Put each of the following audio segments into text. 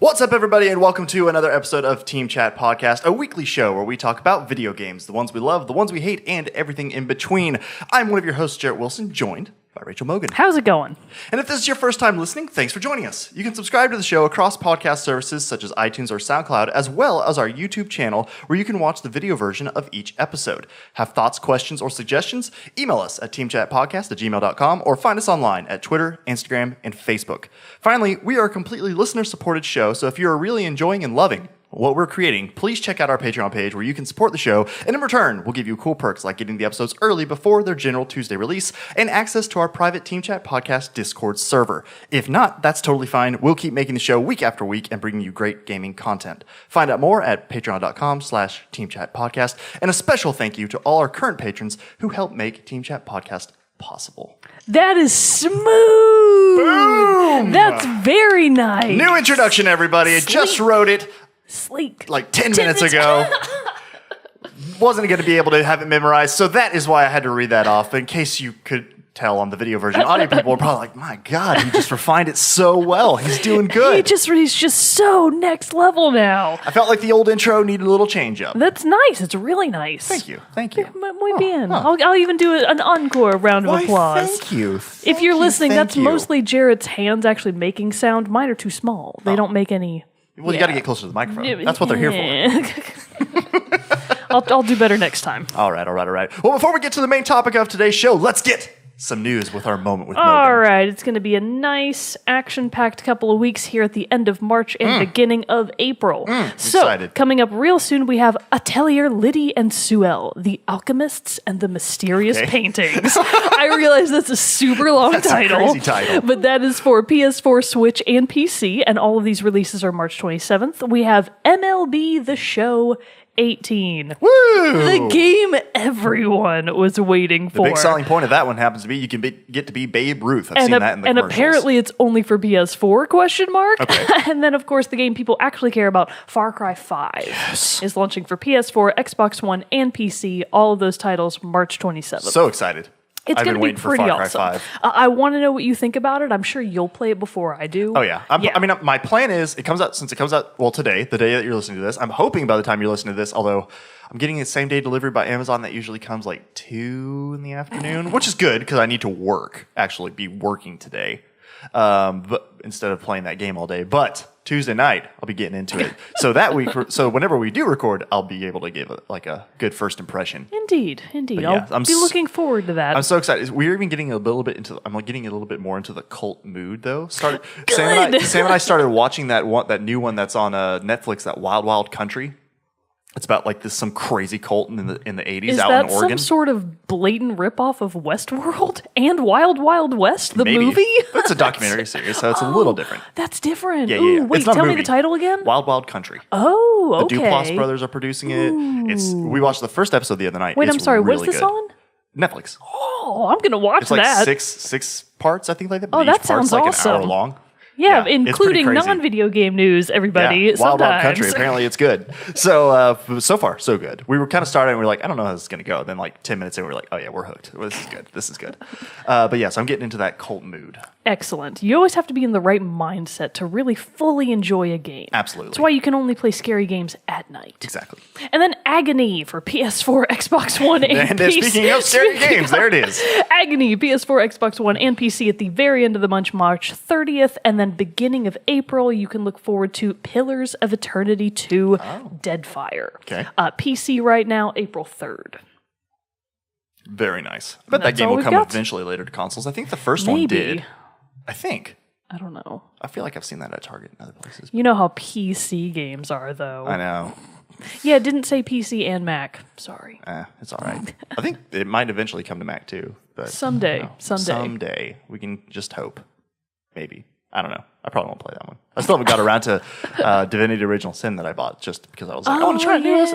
What's up, everybody, and welcome to another episode of Team Chat Podcast, a weekly show where we talk about video games, the ones we love, the ones we hate, and everything in between. I'm one of your hosts, Jerrett Wilson, joined by Rachel Mogan. How's it going? And if this is your first time listening, thanks for joining us. You can subscribe to the show across podcast services such as iTunes or SoundCloud, as well as our YouTube channel, where you can watch the video version of each episode. Have thoughts, questions, or suggestions? Email us at teamchatpodcast@gmail.com or find us online at Twitter, Instagram, and Facebook. Finally, we are a completely listener-supported show, so if you're really enjoying and loving what we're creating, please check out our Patreon page where you can support the show, and in return, we'll give you cool perks like getting the episodes early before their general Tuesday release and access to our private Team Chat Podcast Discord server. If not, that's totally fine. We'll keep making the show week after week and bringing you great gaming content. Find out more at patreon.com/teamchatpodcast, and a special thank you to all our current patrons who help make Team Chat Podcast possible. That is smooth. Boom! That's very nice. New introduction, everybody. I just wrote it Sleek. like 10 minutes ago. Wasn't going to be able to have it memorized, so that is why I had to read that off. In case you could tell on the video version, audio people are probably like, my God, he just refined it so well. He's doing good. He's just so next level now. I felt like the old intro needed a little change up. That's nice. It's really nice. Thank you. Thank you. Muy bien. I'll even do an encore round of applause. Thank you. If you're listening, that's mostly Jerrett's hands actually making sound. Mine are too small. They don't make any... Well, you got to get closer to the microphone. That's what they're here for. I'll do better next time. All right. Well, before we get to the main topic of today's show, let's get some news with our Moment with Mogan. All right. It's going to be a nice, action-packed couple of weeks here at the end of March and beginning of April. So, excited. coming up real soon, we have Atelier Liddy and Suelle, the Alchemists and the Mysterious Paintings. I realize that's a super long title. A crazy title. But that is for PS4, Switch, and PC, and all of these releases are March 27th. We have MLB The Show 18. Woo! The game everyone was waiting for. The big selling point of that one happens to be you can get to be Babe Ruth. I've seen that in the commercials. Apparently it's only for PS4, question mark. Okay. And then, of course, the game people actually care about, Far Cry 5, is launching for PS4, Xbox One, and PC. All of those titles, March 27th. So excited. It's going to be pretty awesome. I want to know what you think about it. I'm sure you'll play it before I do. Oh, yeah. I mean, my plan is, it comes out today, the day that you're listening to this. I'm hoping by the time you're listening to this, although I'm getting the same day delivery by Amazon that usually comes like 2 in the afternoon, which is good because I need to actually be working today, but instead of playing that game all day. But Tuesday night, I'll be getting into it. So that week, whenever we do record, I'll be able to give a good first impression. Indeed. Yeah, I'll be looking forard to that. I'm so excited. We're even getting I'm getting a little bit more into the cult mood though. Sam and I started watching that new one that's on Netflix, that Wild Wild Country. It's about like some crazy cult in the 80s out in Oregon. Is that some sort of blatant ripoff of Westworld and Wild Wild West, the movie? It's a documentary series, so it's a little different. That's different. Yeah. Ooh, wait, tell me the title again. Wild Wild Country. Oh, okay. The Duplass brothers are producing it. We watched the first episode the other night. Wait, I'm sorry. Really what's this good. on? Netflix. Oh, I'm going to watch it's like that. six parts, I think, like that. Oh, that sounds like awesome. An hour long. Yeah, including non-video game news, everybody. Yeah, Wild Wild Sometimes. Country. Apparently, it's good. So far, so good. We were kind of starting, and we were like, I don't know how this is going to go. Then, like 10 minutes in, we were like, oh yeah, we're hooked. Well, this is good. But yeah, so I'm getting into that cult mood. Excellent. You always have to be in the right mindset to really fully enjoy a game. Absolutely. That's why you can only play scary games at night. Exactly. And then Agony for PS4, Xbox One, and PC. Speaking of scary games, there it is. Agony, PS4, Xbox One, and PC at the very end of the month, March 30th, and then beginning of April, you can look forward to Pillars of Eternity 2, Deadfire. Okay. PC right now, April 3rd. Very nice. I bet that game will come eventually later to consoles. I think the first one did. I think. I don't know. I feel like I've seen that at Target and other places. You know how PC games are, though. I know. Yeah, it didn't say PC and Mac. Sorry. It's all right. I think it might eventually come to Mac, too. But Someday. Someday. We can just hope. Maybe. I don't know. I probably won't play that one. I still haven't got around to Divinity Original Sin that I bought just because I was like, I want to try a new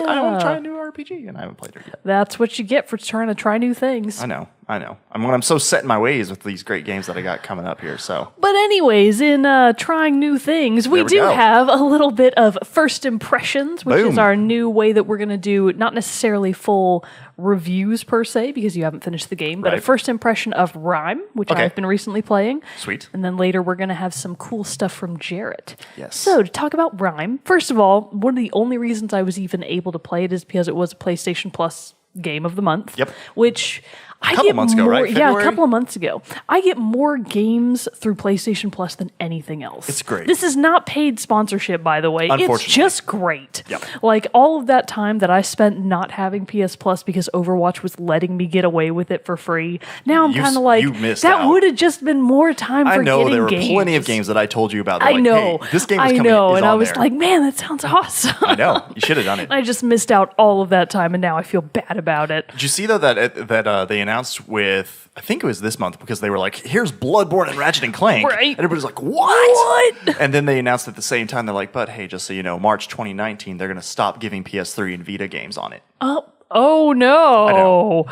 RPG, and I haven't played it yet. That's what you get for trying to try new things. I know. I know. I'm so set in my ways with these great games that I got coming up here. So, But anyways, in trying new things, we do go. have a little bit of first impressions, which is Boom. our new way that we're going to do not necessarily full reviews per se, because you haven't finished the game, but a Right. first impression of RiME, which Okay. I've been recently playing. Sweet. And then later we're going to have some cool stuff from Jerrett. Yes. So to talk about RiME, first of all, one of the only reasons I was even able to play it is because it was a PlayStation Plus game of the month. Yep. Which I couple get months ago, more, right? Yeah, a February? couple of months ago. I get more games through PlayStation Plus than anything else. It's great. This is not paid sponsorship, by the way. It's Unfortunately. just great. Yep. Like all of that time that I spent not having PS Plus because Overwatch was letting me get away with it for free. Now I'm You kind s- of like, you missed that out. would have just been more time for I know getting there were games. plenty of games that I told you about. They're I like, know. Hey, this game is I coming. know. Is And on I was there. like, man, that sounds awesome. I know. You should have done it. I just missed out all of that time, and now I feel bad about it. Did you see though that they announced with, I think it was this month, because they were like, here's Bloodborne and Ratchet and Clank. Right. And everybody's like, what? What? And then they announced at the same time, they're like, but hey, just so you know, March 2019, they're going to stop giving PS3 and Vita games on it. Oh no! know.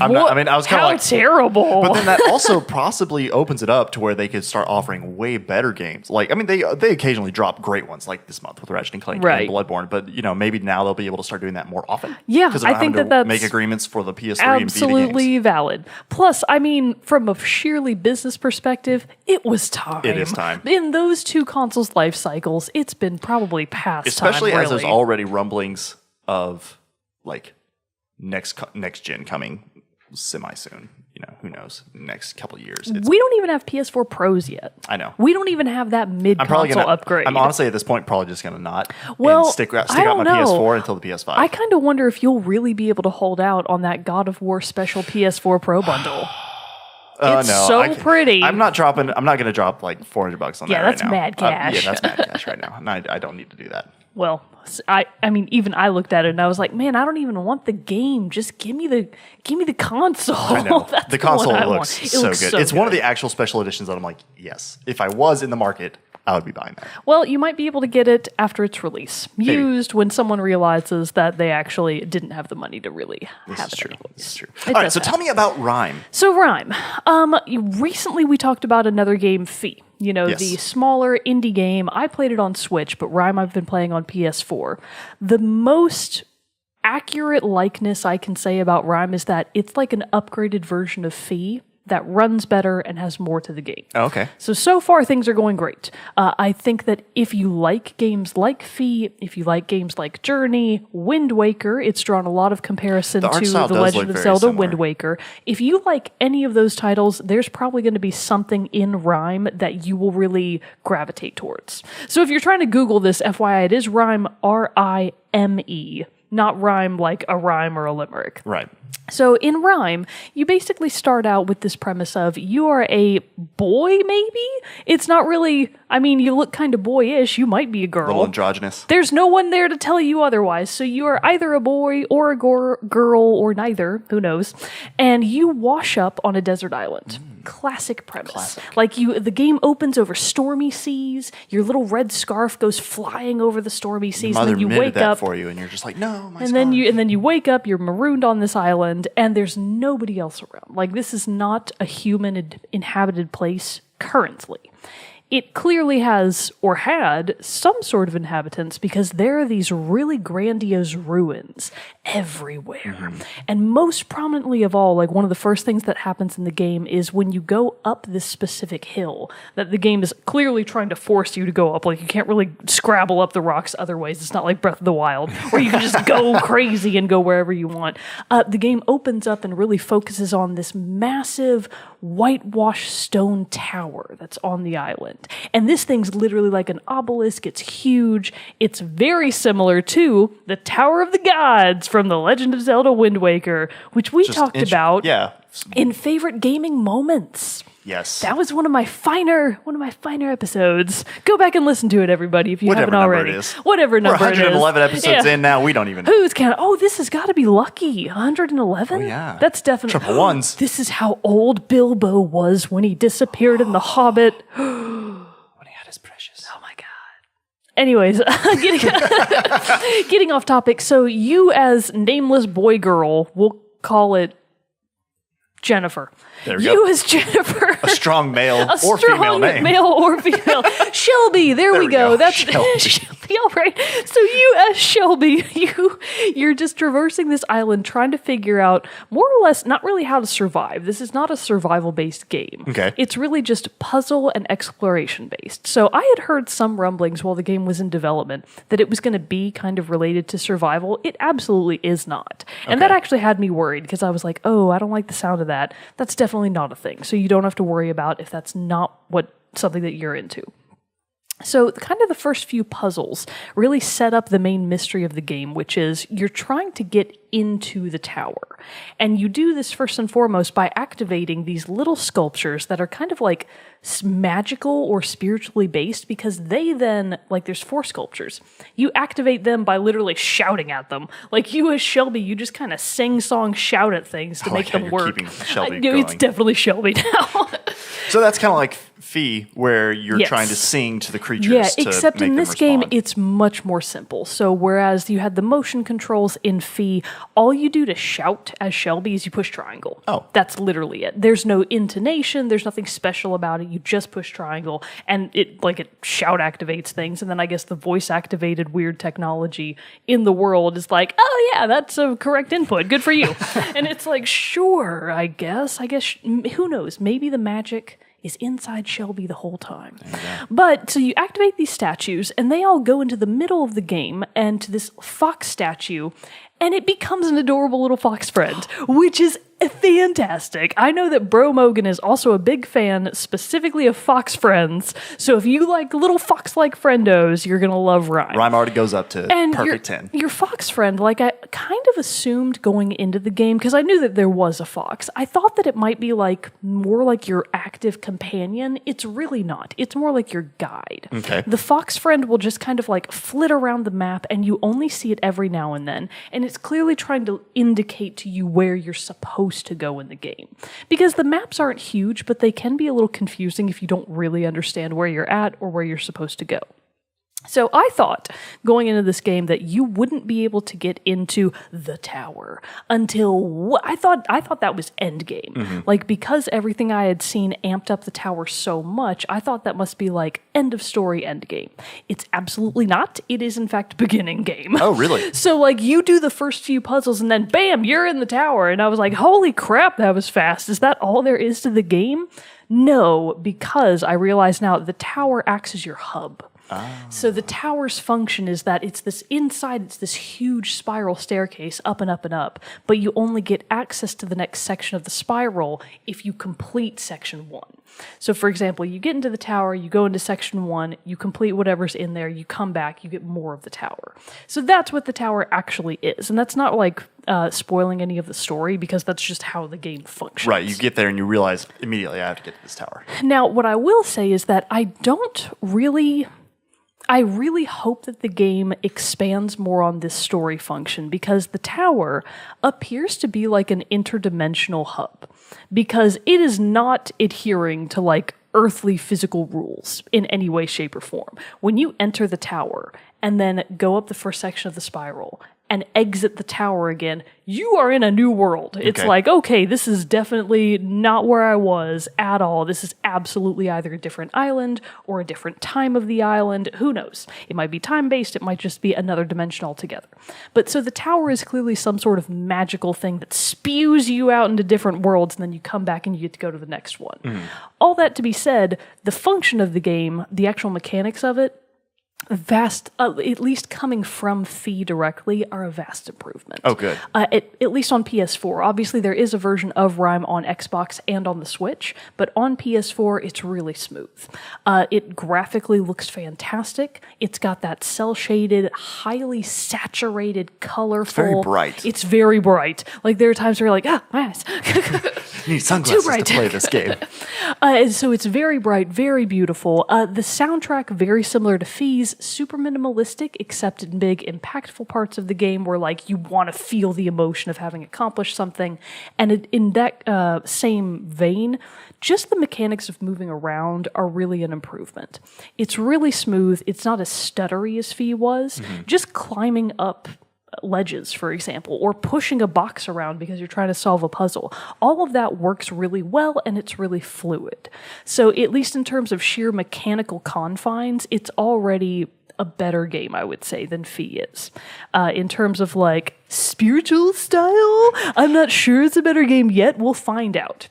I was kind of How like, terrible. but then that also possibly opens it up to where they could start offering way better games. Like, I mean, they occasionally drop great ones, like this month with Ratchet and Clank Right. and Bloodborne. But maybe now they'll be able to start doing that more often. Yeah, because I think to that's make agreements for the PS3 and Vita games. absolutely valid. Plus, I mean, from a sheerly business perspective, it was time. It is time. In those two consoles' life cycles, it's been probably past Especially time, as there's really. already rumblings of like next gen coming semi soon. Who knows? Next couple of years. We don't even have PS4 Pros yet. I know. We don't even have that I'm probably mid-console gonna upgrade. I'm honestly at this point probably just gonna not Well, and stick I out don't my know. PS4 until the PS5. I kind of wonder if you'll really be able to hold out on that God of War special PS4 Pro bundle. It's no, so pretty. I'm not going to drop like $400 on Yeah, that right that's now. mad cash. Yeah, that's mad cash right now. And I don't need to do that. Well, I mean, even I looked at it and I was like, man, I don't even want the game. Just give me the console. I know. That's The one console I looks want. It so looks good. so It's one of the actual special editions that I'm like, yes. If I was in the market, I would be buying that. Well, you might be able to get it after its release. Used when someone realizes that they actually didn't have the money to really have This is it. true. anyways. This is true. It All right, does so tell me about RiME. So RiME. Recently we talked about another game, Fee. Yes. The smaller indie game. I played it on Switch, but RiME I've been playing on PS4. The most accurate likeness I can say about RiME is that it's like an upgraded version of Fee that runs better and has more to the game. Oh, okay. So far things are going great. I think that if you like games like Fee, if you like games like Journey, Wind Waker, it's drawn a lot of comparison art to style The does Legend look of very Zelda similar. Wind Waker. If you like any of those titles, there's probably going to be something in RiME that you will really gravitate towards. So if you're trying to Google this, FYI, it is RiME, RIME, not rhyme like a rhyme or a limerick. Right. So in RiME, you basically start out with this premise of you are a boy, maybe? It's not really, I mean, you look kind of boyish. You might be a girl. A little androgynous. There's no one there to tell you otherwise. So you are either a boy or a girl or neither. Who knows? And you wash up on a desert island. Classic premise. Classic. Like the game opens over stormy seas. Your little red scarf goes flying over the stormy seas. Mother And then you knitted wake that up. for you, and you're just like, no, my And then you wake up, you're marooned on this island, and there's nobody else around. Like, this is not a human inhabited place currently. It clearly has, or had, some sort of inhabitants because there are these really grandiose ruins everywhere. And most prominently of all, like one of the first things that happens in the game is when you go up this specific hill that the game is clearly trying to force you to go up. Like, you can't really scrabble up the rocks other ways. It's not like Breath of the Wild where you can just go crazy and go wherever you want. The game opens up and really focuses on this massive whitewashed stone tower that's on the island. And this thing's literally like an obelisk. It's huge. It's very similar to the Tower of the Gods from The Legend of Zelda Wind Waker, which we talked about in favorite gaming moments. Yes. That was one of my finer episodes. Go back and listen to it, everybody, if you haven't already. Whatever number it is. We're 111 episodes in now. We don't even know. Who's counting? Oh, this has got to be lucky. 111? Oh, yeah. That's definitely... Triple ones. This is how old Bilbo was when he disappeared in The Hobbit. When he had his precious. Oh my god. Anyways, getting off topic. So you as nameless boy girl, we'll call it Jennifer. There we You go. as Jennifer. A strong male A or strong female name. male or female. Shelby. There we go. That's Shelby. Shelby. All right. So you as Shelby, you're just traversing this island, trying to figure out more or less not really how to survive. This is not a survival-based game. Okay. It's really just puzzle and exploration-based. So I had heard some rumblings while the game was in development that it was going to be kind of related to survival. It absolutely is not. And that actually had me worried because I was like, oh, I don't like the sound of that. That's definitely not a thing. So you don't have to worry about if that's not something that you're into. So kind of the first few puzzles really set up the main mystery of the game, which is you're trying to get into the tower. And you do this first and foremost by activating these little sculptures that are kind of like magical or spiritually based, because they then, like there's 4 sculptures. You activate them by literally shouting at them. Like you as Shelby, you just kind of sing-song shout at things to make them work. Keeping Shelby It's going. definitely Shelby now. So that's kind of like Fee, where you're Yes. trying to sing to the creatures. Yeah, to except make in them this game, respond. it's much more simple. So whereas you had the motion controls in Fee, all you do to shout as Shelby is you push triangle. Oh. That's literally it. There's no intonation. There's nothing special about it. You just push triangle, and it shout activates things. And then I guess the voice activated weird technology in the world is like, oh yeah, that's a correct input. Good for you. And it's like, sure, I guess, who knows? Maybe the magic is inside Shelby the whole time. But so you activate these statues, and they all go into the middle of the game and to this fox statue, and it becomes an adorable little fox friend, which is fantastic. I know that Bro Mogan is also a big fan specifically of fox friends, so if you like little fox-like friendos, you're going to love RiME. RiME already goes up to And perfect 10. your fox friend, I kind of assumed going into the game, because I knew that there was a fox, I thought that it might be more like your active companion. It's really not. It's more like your guide. Okay. The fox friend will just kind of flit around the map, and you only see it every now and then, and it's clearly trying to indicate to you where you're supposed to go in the game. Because the maps aren't huge, but they can be a little confusing if you don't really understand where you're at or where you're supposed to go. So I thought going into this game that you wouldn't be able to get into the tower until I thought that was end game. Because everything I had seen amped up the tower so much, I thought that must be end of story end game. It's absolutely not. It is in fact beginning game. Oh, really? So you do the first few puzzles and then bam, you're in the tower. And I was like, holy crap, that was fast. Is that all there is to the game? No, because I realize now the tower acts as your hub. So the tower's function is that it's this huge spiral staircase up and up and up, but you only get access to the next section of the spiral if you complete section 1. So for example, you get into the tower, you go into section 1, you complete whatever's in there, you come back, you get more of the tower. So that's what the tower actually is. And that's not spoiling any of the story, because that's just how the game functions. Right, you get there and you realize immediately I have to get to this tower. Now, what I will say is that I really hope that the game expands more on this story function, because the tower appears to be like an interdimensional hub, because it is not adhering to earthly physical rules in any way, shape, or form. When you enter the tower and then go up the first section of the spiral and exit the tower again, you are in a new world. It's okay, this is definitely not where I was at all. This is absolutely either a different island or a different time of the island. Who knows? It might be time-based. It might just be another dimension altogether. But so the tower is clearly some sort of magical thing that spews you out into different worlds, and then you come back and you get to go to the next one. All that to be said, the function of the game, the actual mechanics of it, at least coming from Fee directly, are a vast improvement. Oh, good. At least on PS4. Obviously, there is a version of RiME on Xbox and on the Switch, but on PS4, it's really smooth. It graphically looks fantastic. It's got that cel-shaded, highly saturated, colorful... Very bright. It's very bright. There are times where you're like, my eyes. You need sunglasses to play this game. So it's very bright, very beautiful. The soundtrack, very similar to Fee's, super minimalistic, except in big, impactful parts of the game where you want to feel the emotion of having accomplished something. And in that same vein, just the mechanics of moving around are really an improvement. It's really smooth. It's not as stuttery as Fee was. Just climbing up ledges, for example, or pushing a box around because you're trying to solve a puzzle. All of that works really well and it's really fluid. So at least in terms of sheer mechanical confines, it's already a better game, I would say, than Fee is. In terms of like spiritual style, I'm not sure it's a better game yet. We'll find out.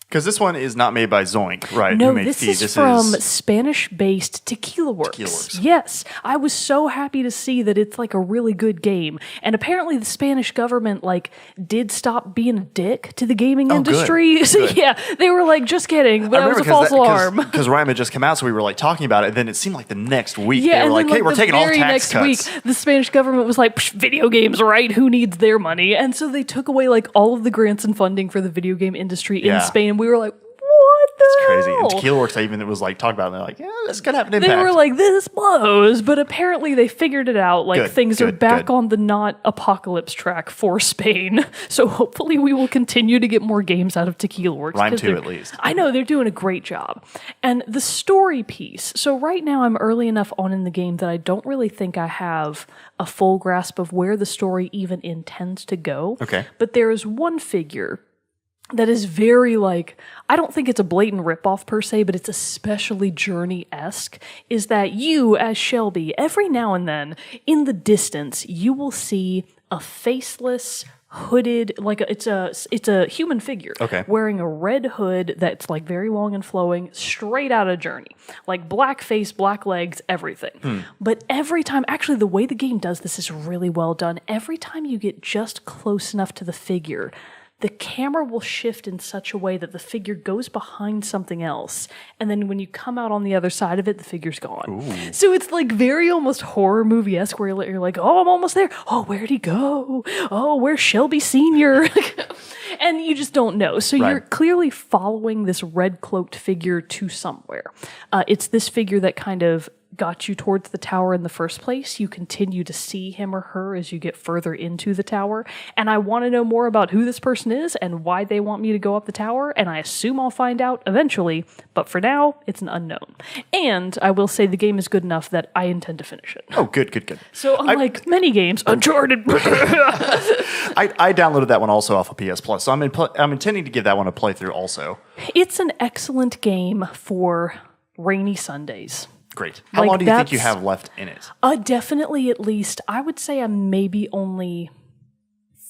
Because this one is not made by Zoink, right? No, Who made this Fee. is from Spanish-based Tequila Works. Tequila Works. Yes, I was so happy to see that it's like a really good game. And apparently the Spanish government like did stop being a dick to the gaming industry. Good. So Good. yeah, they were like, just kidding. That was a false alarm. Because RiME had just come out, so we were like talking about it. And then it seemed like the next week Yeah, they were and like, then, "Hey, we're the taking all very tax next cuts." week, the Spanish government was like, video games, right? Who needs their money? And so they took away like all of the grants and funding for the video game industry in Spain. And we were like, what the It's crazy. And hell? Tequila Works, it was like talked about, and they're like, "Yeah, this could have an impact." They were like, this blows, but apparently they figured it out. Like, things are back on the not apocalypse track for Spain. So hopefully we will continue to get more games out of Tequila Works. RiME 2 at least. I know, they're doing a great job. And the story piece. So right now I'm early enough on in the game that I don't really think I have a full grasp of where the story even intends to go. Okay. But there is one figure that is very like, I don't think it's a blatant ripoff per se, but it's especially Journey-esque, is that you, as Shelby, every now and then, in the distance, you will see a faceless, hooded, like it's a human figure wearing a red hood that's like very long and flowing, straight out of Journey. Like black face, black legs, everything. But every time, actually the way the game does this is really well done. Every time you get just close enough to the figure, the camera will shift in such a way that the figure goes behind something else. And then when you come out on the other side of it, the figure's gone. Ooh. So it's like very almost horror movie-esque where you're like, oh, I'm almost there. Oh, where'd he go? Oh, where's Shelby Sr.? And you just don't know. So you're clearly following this red-cloaked figure to somewhere. It's this figure that kind of got you towards the tower in the first place. You continue to see him or her as you get further into the tower. And I want to know more about who this person is and why they want me to go up the tower. And I assume I'll find out eventually. But for now, it's an unknown. And I will say the game is good enough that I intend to finish it. Oh, good. So unlike many games, Uncharted. I downloaded that one also off of PS Plus. So I'm intending to give that one a playthrough also. It's an excellent game for rainy Sundays. Great. How long do you think you have left in it? Definitely at least, I would say I'm maybe only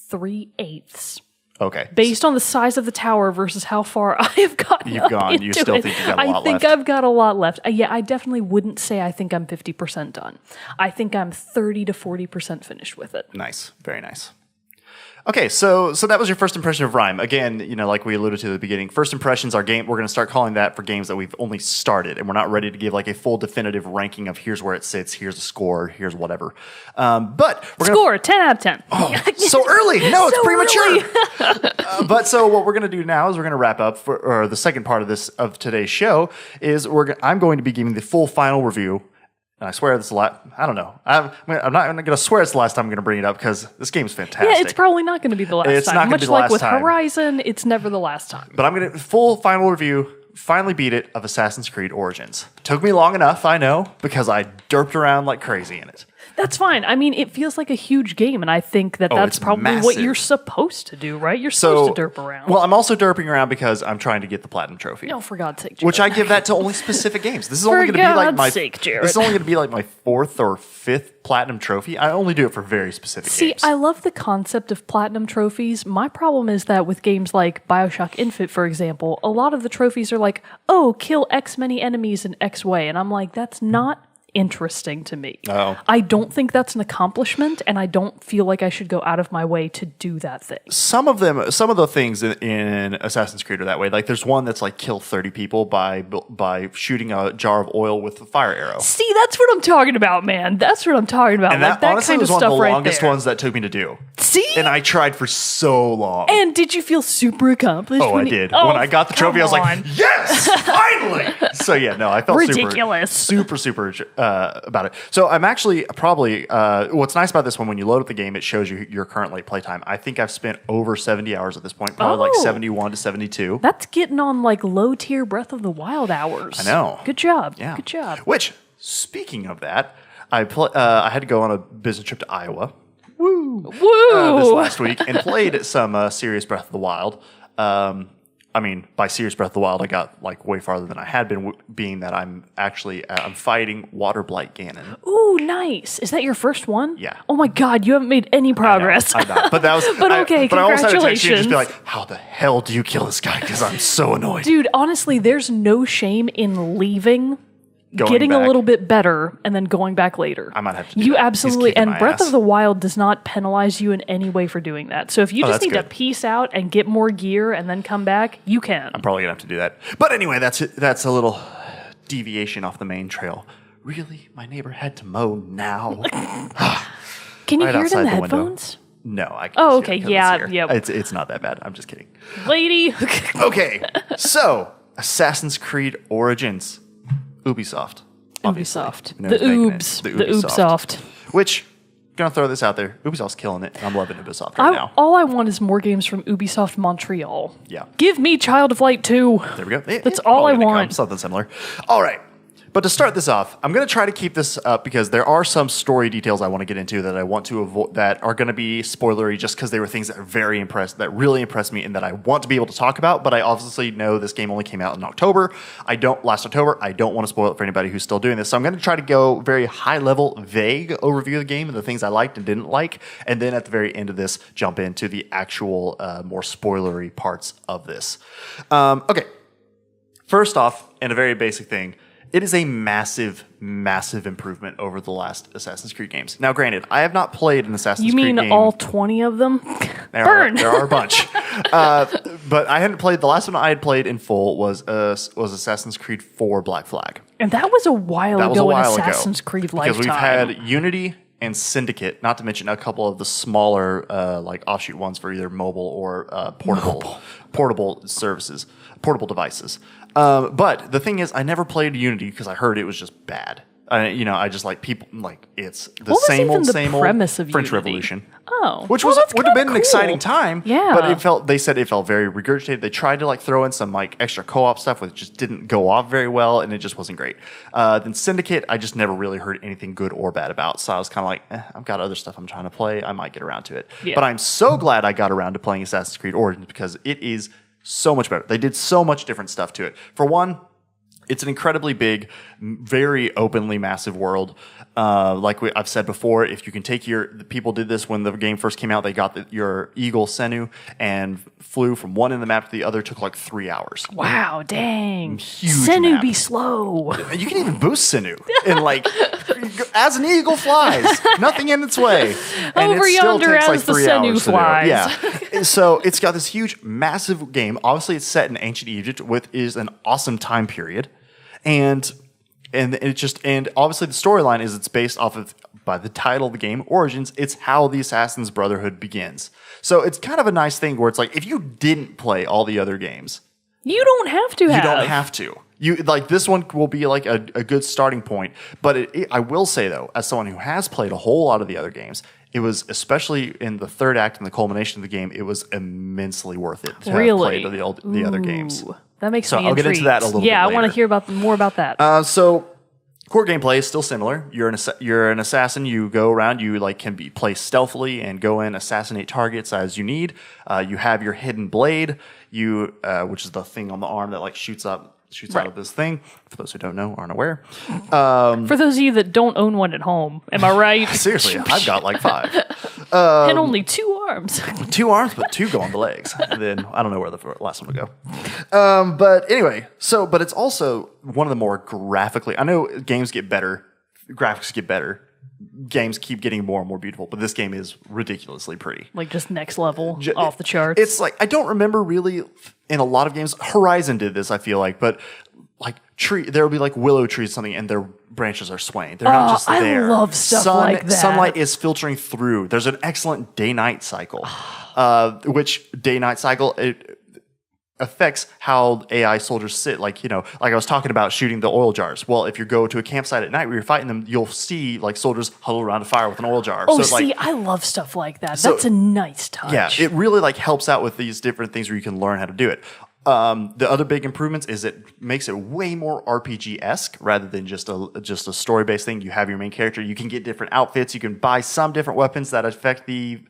3/8. Okay. Based on the size of the tower versus how far I have gotten You still think you've got a lot left? I think I've got a lot left. Yeah, I definitely wouldn't say I think I'm 50% done. I think I'm 30 to 40% finished with it. Nice. Very nice. Okay, so that was your first impression of RiME. Again, like we alluded to at the beginning, first impressions are game. We're going to start calling that for games that we've only started, and we're not ready to give like a full definitive ranking of here's where it sits, here's a score, here's whatever. But we're score 10 out of 10. Oh, so early. No, it's so premature. But so what we're going to do now is we're going to wrap up or the second part of today's show is I'm going to be giving the full final review. And I swear this is a lot. I don't know. I'm not going to swear it's the last time I'm going to bring it up because this game is fantastic. Yeah, it's probably not going to be the last time. It's not going to be the last time. Much like last with time. Horizon, it's never the last time. But I'm going to full final review. Finally beat it of Assassin's Creed Origins. Took me long enough, I know, because I derped around like crazy in it. That's fine. I mean, it feels like a huge game, and I think that's probably massive. what you're supposed to do, right? You're supposed to derp around. Well, I'm also derping around because I'm trying to get the Platinum Trophy. No, for God's sake, Jerrett. Which I give that to only specific games. This is only going to be like my Jerrett. This is only going to be like my 4th or 5th Platinum Trophy. I only do it for very specific games. See, I love the concept of Platinum trophies. My problem is that with games like BioShock Infinite, for example, a lot of the trophies are like, oh, kill X many enemies in X way. And I'm like, that's not interesting to me. Oh. I don't think that's an accomplishment, and I don't feel like I should go out of my way to do that thing. Some of the things in Assassin's Creed are that way. Like there's one that's like kill 30 people by shooting a jar of oil with a fire arrow. See, that's what I'm talking about, man. That's what I'm talking about. And like that honestly kind was of one stuff of the right longest there. ones that took me to do. See? And I tried for so long. And did you feel super accomplished? Oh, I did. When I got the trophy, I was like, yes, finally. So yeah, no, I felt ridiculous. super about it. So I'm actually probably, what's nice about this one, when you load up the game, it shows you your current late playtime. I think I've spent over 70 hours at this point, probably like 71 to 72. That's getting on like low tier Breath of the Wild hours. I know. Good job. Yeah. Good job. Which, speaking of that, I had to go on a business trip to Iowa. this last week and played some serious Breath of the Wild. I mean, by serious Breath of the Wild, I got like way farther than I had been, being that I'm fighting Water Blight Ganon. Ooh, nice. Is that your first one? Yeah. Oh my God, you haven't made any progress. I know. But that was. But okay, but I almost had to text you and congratulations. just be like, "How the hell do you kill this guy?" Because I'm so annoyed. Dude, honestly, there's no shame in leaving, Going getting back. a little bit better, and then going back later. I might have to do You that. He's absolutely, kicking and my Breath ass. of the Wild does not penalize you in any way for doing that. So if you just that's need to good. peace out and get more gear and then come back, you can. I'm probably gonna have to do that. But anyway, that's it. That's a little deviation off the main trail. Really, my neighbor had to mow now. Can you Right hear it outside in the the window. headphones? No, I. Can Oh, just hear it okay, 'cause yeah, it's here. yeah. It's not that bad. I'm just kidding. Lady. Okay, so Assassin's Creed Origins, Ubisoft. obviously. Ubisoft. Known The as making it. Oobs. The The Ubisoft. Oobsoft. Which, gonna throw this out there, Ubisoft's killing it. I'm loving Ubisoft right now. All I want is more games from Ubisoft Montreal. Yeah. Give me Child of Light 2. There we go. That's all probably I gonna come, want. something similar. All right. But to start this off, I'm going to try to keep this up because there are some story details I want to get into that I want to avoid that are going to be spoilery just because they were things that are really impressed me and that I want to be able to talk about. But I obviously know this game only came out in October. Last October. I don't want to spoil it for anybody who's still doing this. So I'm going to try to go very high level, vague overview of the game and the things I liked and didn't like. And then at the very end of this, jump into the actual more spoilery parts of this. Okay. First off, and a very basic thing, it is a massive, massive improvement over the last Assassin's Creed games. Now, granted, I have not played an Assassin's You Creed mean game. all 20 of them? There are a bunch. But I hadn't played, the last one I had played in full was Assassin's Creed 4 Black Flag. And that was a while That was a ago while in ago. Assassin's Creed Because lifetime. we've had Unity and Syndicate, not to mention a couple of the smaller like offshoot ones for either mobile or portable services, portable devices. But the thing is, I never played Unity because I heard it was just bad. I just like people like it's the What was same even old, the same old premise of French Unity? Revolution. Oh, Which well, that's would have kinda been an cool. exciting time. Yeah. But they said it felt very regurgitated. They tried to like throw in some like extra co-op stuff, which just didn't go off very well, and it just wasn't great. Then Syndicate, I just never really heard anything good or bad about. So I was kind of like, I've got other stuff I'm trying to play. I might get around to it. Yeah. But I'm so glad I got around to playing Assassin's Creed Origins because it is so much better. They did so much different stuff to it. For one, it's an incredibly big, very openly massive world. I've said before, if you can take the people did this when the game first came out. They got your Eagle Senu and flew from one end of the map to the other. Took like 3 hours. Wow, dang. Huge Senu map. be slow. You can even boost Senu and like as an eagle flies, nothing in its way. And Over it still yonder takes as like the 3 Senu hours to do it. flies. Yeah. So it's got this huge, massive game. Obviously, it's set in ancient Egypt, which is an awesome time period. And obviously the storyline is it's based off of, by the title of the game, Origins, it's how the Assassin's Brotherhood begins. So it's kind of a nice thing where it's like, if you didn't play all the other games, You don't have to have. you don't have to. This one will be like a good starting point. But I will say though, as someone who has played a whole lot of the other games, it was, especially in the third act and the culmination of the game, it was immensely worth it to have played the other games. Ooh, that makes So me I'll get into intrigued. that a little bit Yeah, I want later. to hear more about that. So core gameplay is still similar. You're an assassin. You go around. You can be placed stealthily and go in, assassinate targets as you need. You have your hidden blade, which is the thing on the arm that shoots out of this thing. For those who don't know, aren't aware. For those of you that don't own one at home, am I right? Seriously, I've got 5. And only 2 arms. 2 arms, but 2 go on the legs. And then I don't know where the last one would go. But anyway, but it's also one of the more graphically. I know games get better, graphics get better, games keep getting more and more beautiful, but this game is ridiculously pretty. Just next level, off the charts. It's I don't remember really in a lot of games. Horizon did this, I feel like, but there will be willow trees or something, and their branches are swaying. They're not just there. I love stuff like that. Sunlight is filtering through. There's an excellent day-night cycle, which day-night cycle it affects how AI soldiers sit. Like I was talking about shooting the oil jars. Well, if you go to a campsite at night where you're fighting them, you'll see soldiers huddle around a fire with an oil jar. Oh, So, I love stuff like that. That's a nice touch. yeah, it really helps out with these different things where you can learn how to do it. The other big improvements is it makes it way more RPG-esque rather than just a story-based thing. You have your main character. You can get different outfits. You can buy some different weapons that affect the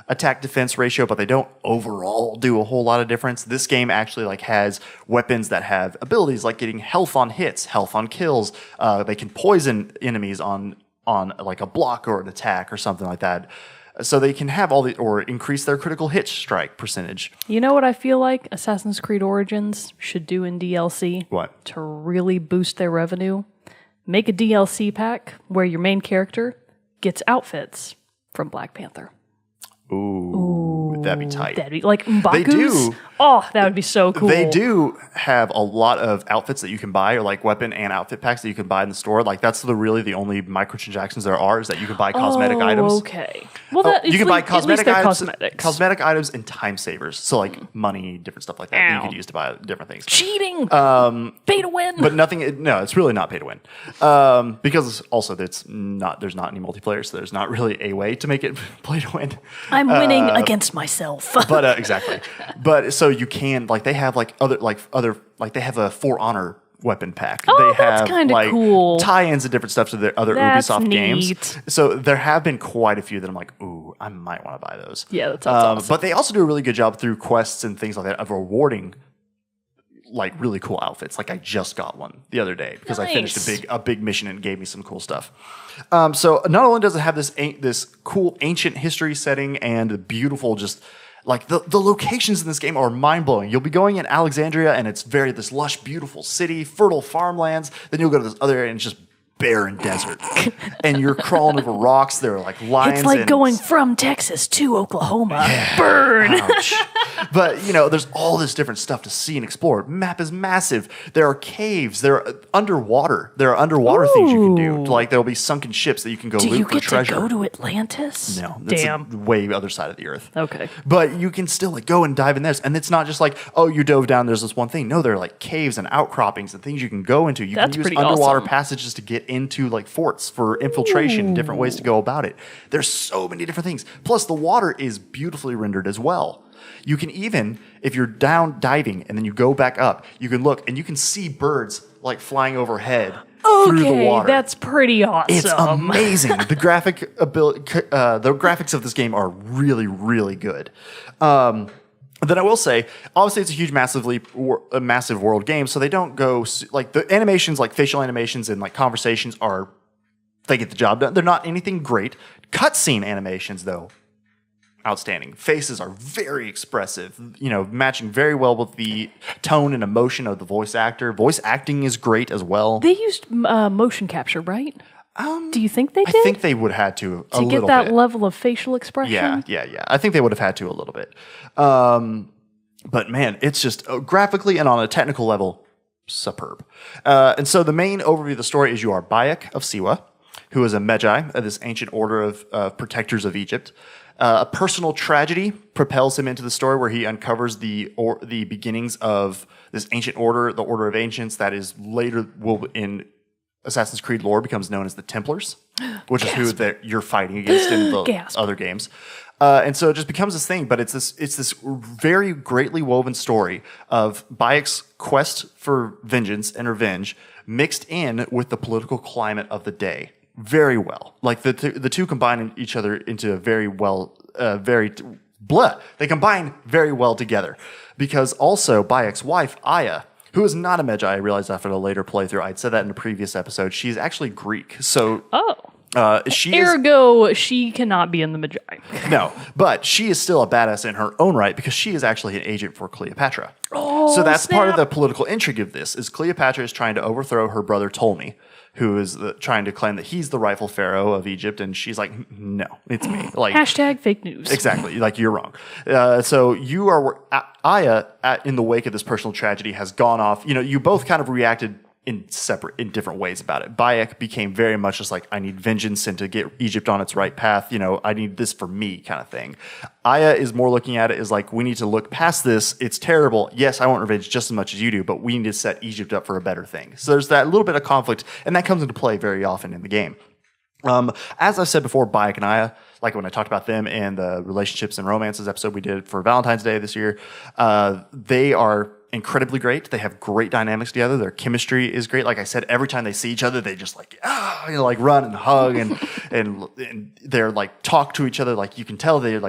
attack defense ratio, but they don't overall do a whole lot of difference. This game actually like has weapons that have abilities like getting health on hits, health on kills. They can poison enemies on like a block or an attack or something like that. So they can have or increase their critical hit strike percentage. You know what I feel like Assassin's Creed Origins should do in DLC? What? To really boost their revenue? Make a DLC pack where your main character gets outfits from Black Panther. Ooh, that'd be tight. That'd be like M'Baku's. They do. Oh, that would be so cool. They do have a lot of outfits that you can buy, or like weapon and outfit packs that you can buy in the store. Like that's really the only microtransactions there are, is that you can buy cosmetic items. Okay. Well, You can buy cosmetic items, cosmetics. cosmetic items, and time savers. So like money, different stuff like that, that you could use to buy different things. Cheating. Pay to win. But nothing. No, it's really not pay to win, because also there's not any multiplayer, so there's not really a way to make it play to win. I'm winning against myself. But exactly. But so you can they have they have a For Honor weapon pack. Oh, they have that's kinda cool. tie-ins and different stuff to their other That's Ubisoft games. neat. So there have been quite a few that I'm like, ooh, I might want to buy those. Yeah, that sounds awesome. But they also do a really good job through quests and things like that of rewarding like really cool outfits. Like I just got one the other day because I finished a big mission and it gave me some cool stuff. So not only does it have this cool ancient history setting and the beautiful just like the locations in this game are mind-blowing. You'll be going in Alexandria and it's this lush, beautiful city, fertile farmlands. Then you'll go to this other area and it's just barren desert. And you're crawling over rocks. There are like lions. It's like going from Texas to Oklahoma. Yeah. Burn. Ouch. But, there's all this different stuff to see and explore. Map is massive. There are caves. There are underwater. Things you can do. Like there'll be sunken ships that you can go loot for treasure. Do you get to go to Atlantis? No. That's Damn. the way other side of the earth. Okay. But you can still go and dive in this. And it's not just like, oh, you dove down, there's this one thing. No, there are like caves and outcroppings and things you can go into. You That's can use pretty underwater awesome. passages to get into like forts for infiltration and different ways to go about it. There's so many different things. Plus the water is beautifully rendered as well. You can even, if you're down diving and then you go back up, you can look and you can see birds like flying overhead through the water. That's pretty awesome. It's amazing. The graphics of this game are really, really good. Then I will say, obviously, it's a huge, massive world game, so they don't go like the animations, like facial animations and like conversations they get the job done. They're not anything great. Cutscene animations, though, outstanding. Faces are very expressive, matching very well with the tone and emotion of the voice actor. Voice acting is great as well. They used motion capture, right? Do you think they did? I think they would have had to a little bit. To get that level of facial expression? Yeah. I think they would have had to a little bit. But man, it's just graphically and on a technical level, superb. And so the main overview of the story is you are Bayek of Siwa, who is a Medjay of this ancient order of protectors of Egypt. A personal tragedy propels him into the story where he uncovers the beginnings of this ancient order, the Order of Ancients, that is later in Assassin's Creed lore becomes known as the Templars, which is who you're fighting against in the other games. And so it just becomes this thing, but it's this very greatly woven story of Bayek's quest for vengeance and revenge mixed in with the political climate of the day. Very well. Like the two combine each other into a very well, they combine very well together. Because also Bayek's wife, Aya, who is not a Medjay, I realized after the later playthrough, I'd said that in a previous episode, she's actually Greek. So she cannot be in the Medjay. No, but she is still a badass in her own right because she is actually an agent for Cleopatra. So that's part of the political intrigue of this, is Cleopatra is trying to overthrow her brother Ptolemy, who is trying to claim that he's the rightful pharaoh of Egypt, and she's like, no, it's me. Like hashtag fake news. Exactly, like you're wrong. So you are Aya in the wake of this personal tragedy has gone off. You both kind of reacted in different ways about it. Bayek became very much just like, I need vengeance and to get Egypt on its right path. I need this for me kind of thing. Aya is more looking at it as like, we need to look past this. It's terrible. Yes, I want revenge just as much as you do, but we need to set Egypt up for a better thing. So there's that little bit of conflict, and that comes into play very often in the game. As I've said before, Bayek and Aya, like when I talked about them in the relationships and romances episode we did for Valentine's Day this year, they are incredibly great. They have great dynamics together. Their chemistry is great. Like I said, every time they see each other, they just like run and hug and they're like talk to each other. Like you can tell they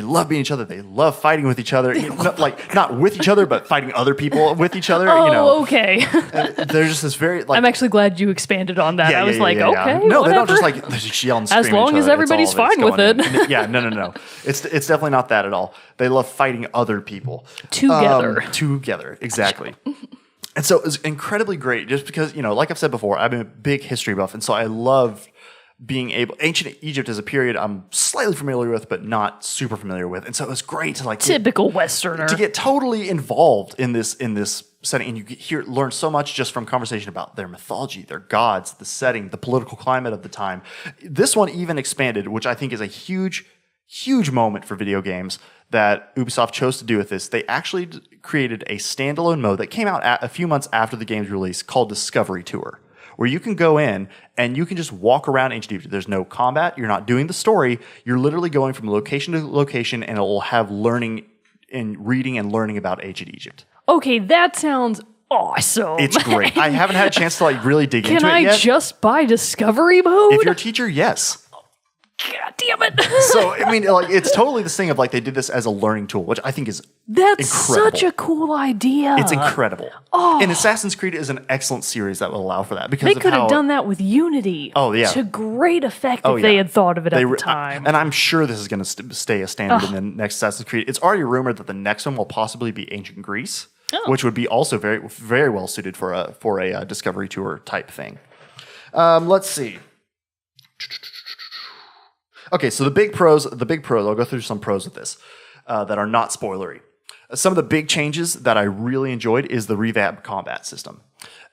love being each other. They love fighting with each other. Like not with each other, but fighting other people with each other. Oh, okay. They're just this very like. I'm actually glad you expanded on that. I was okay. No, whatever. they don't just like they just yell and scream. As long at each as other. everybody's fine with it. Yeah, no. It's definitely not that at all. They love fighting other people together, exactly. And so it was incredibly great, just because like I've said before, I'm a big history buff, and so I love being able. Ancient Egypt is a period I'm slightly familiar with, but not super familiar with, and so it was great to like typical Westerner to get totally involved in this setting, and you learn so much just from conversation about their mythology, their gods, the setting, the political climate of the time. This one even expanded, which I think is a huge moment for video games that Ubisoft chose to do with this. They actually created a standalone mode that came out a few months after the game's release called Discovery Tour, where you can go in and you can just walk around ancient Egypt. There's no combat. You're not doing the story. You're literally going from location to location, and it will have learning and reading and learning about ancient Egypt. Okay, that sounds awesome. It's great. I haven't had a chance to like really dig into it yet. Can I just buy Discovery mode? If you're a teacher, yes. God damn it. So, I mean, like, it's totally this thing of like they did this as a learning tool, which I think is That's incredible. Such a cool idea. It's incredible. Oh. And Assassin's Creed is an excellent series that will allow for that. Because they could have done that with Unity. Oh, yeah. To great effect if they had thought of it at the time. And I'm sure this is going to stay a standard in the next Assassin's Creed. It's already rumored that the next one will possibly be Ancient Greece, which would be also very, very well suited for a Discovery Tour type thing. Let's see. Okay, so the big pros, I'll go through some pros with this that are not spoilery. Some of the big changes that I really enjoyed is the revamped combat system.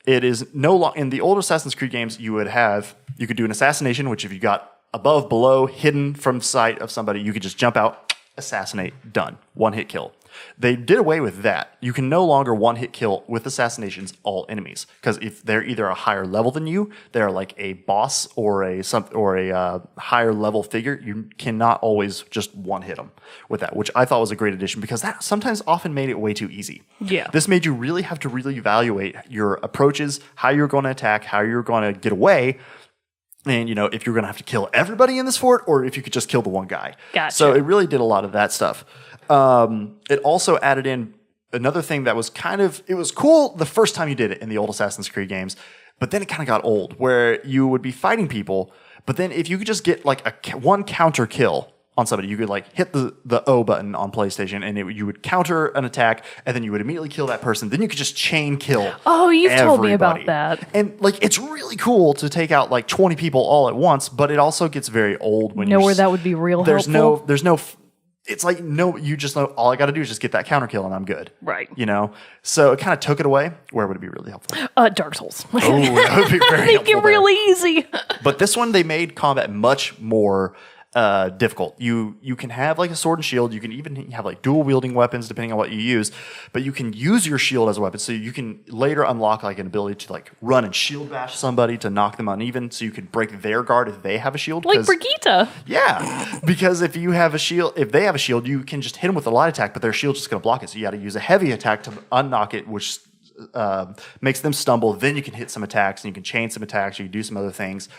It is no longer, in the older Assassin's Creed games, you could do an assassination, which if you got above, below, hidden from sight of somebody, you could just jump out, assassinate, done. One hit kill. They did away with that. You can no longer one-hit kill with assassinations all enemies, because if they're either a higher level than you, they're like a boss or a higher level figure, you cannot always just one-hit them with that, which I thought was a great addition, because that sometimes often made it way too easy. Yeah. This made you really have to really evaluate your approaches, how you're going to attack, how you're going to get away, and, if you're going to have to kill everybody in this fort, or if you could just kill the one guy. Gotcha. So it really did a lot of that stuff. It also added in another thing that was it was cool the first time you did it in the old Assassin's Creed games, but then it kind of got old, where you would be fighting people, but then if you could just get like one counter kill on somebody, you could like hit the O button on PlayStation, and you would counter an attack, and then you would immediately kill that person. Then you could just chain kill. Oh, you've told me about everybody. that. And like it's really cool to take out like 20 people all at once, but it also gets very old when where that would be real helpful? There's no. It's like, no, you just know all I got to do is just get that counter kill and I'm good. Right. So it kind of took it away. Where would it be really helpful? Dark Souls. Oh, that would be very Make it really easy. But this one, they made combat much more difficult. You can have like a sword and shield. You can even have like dual wielding weapons depending on what you use. But you can use your shield as a weapon. So you can later unlock like an ability to like run and shield bash somebody to knock them uneven. So you could break their guard if they have a shield. Like Brigitte. Yeah, because if they have a shield, you can just hit them with a light attack, but their shield's just going to block it. So you got to use a heavy attack to unlock it, which makes them stumble. Then you can hit some attacks and you can chain some attacks. You can do some other things.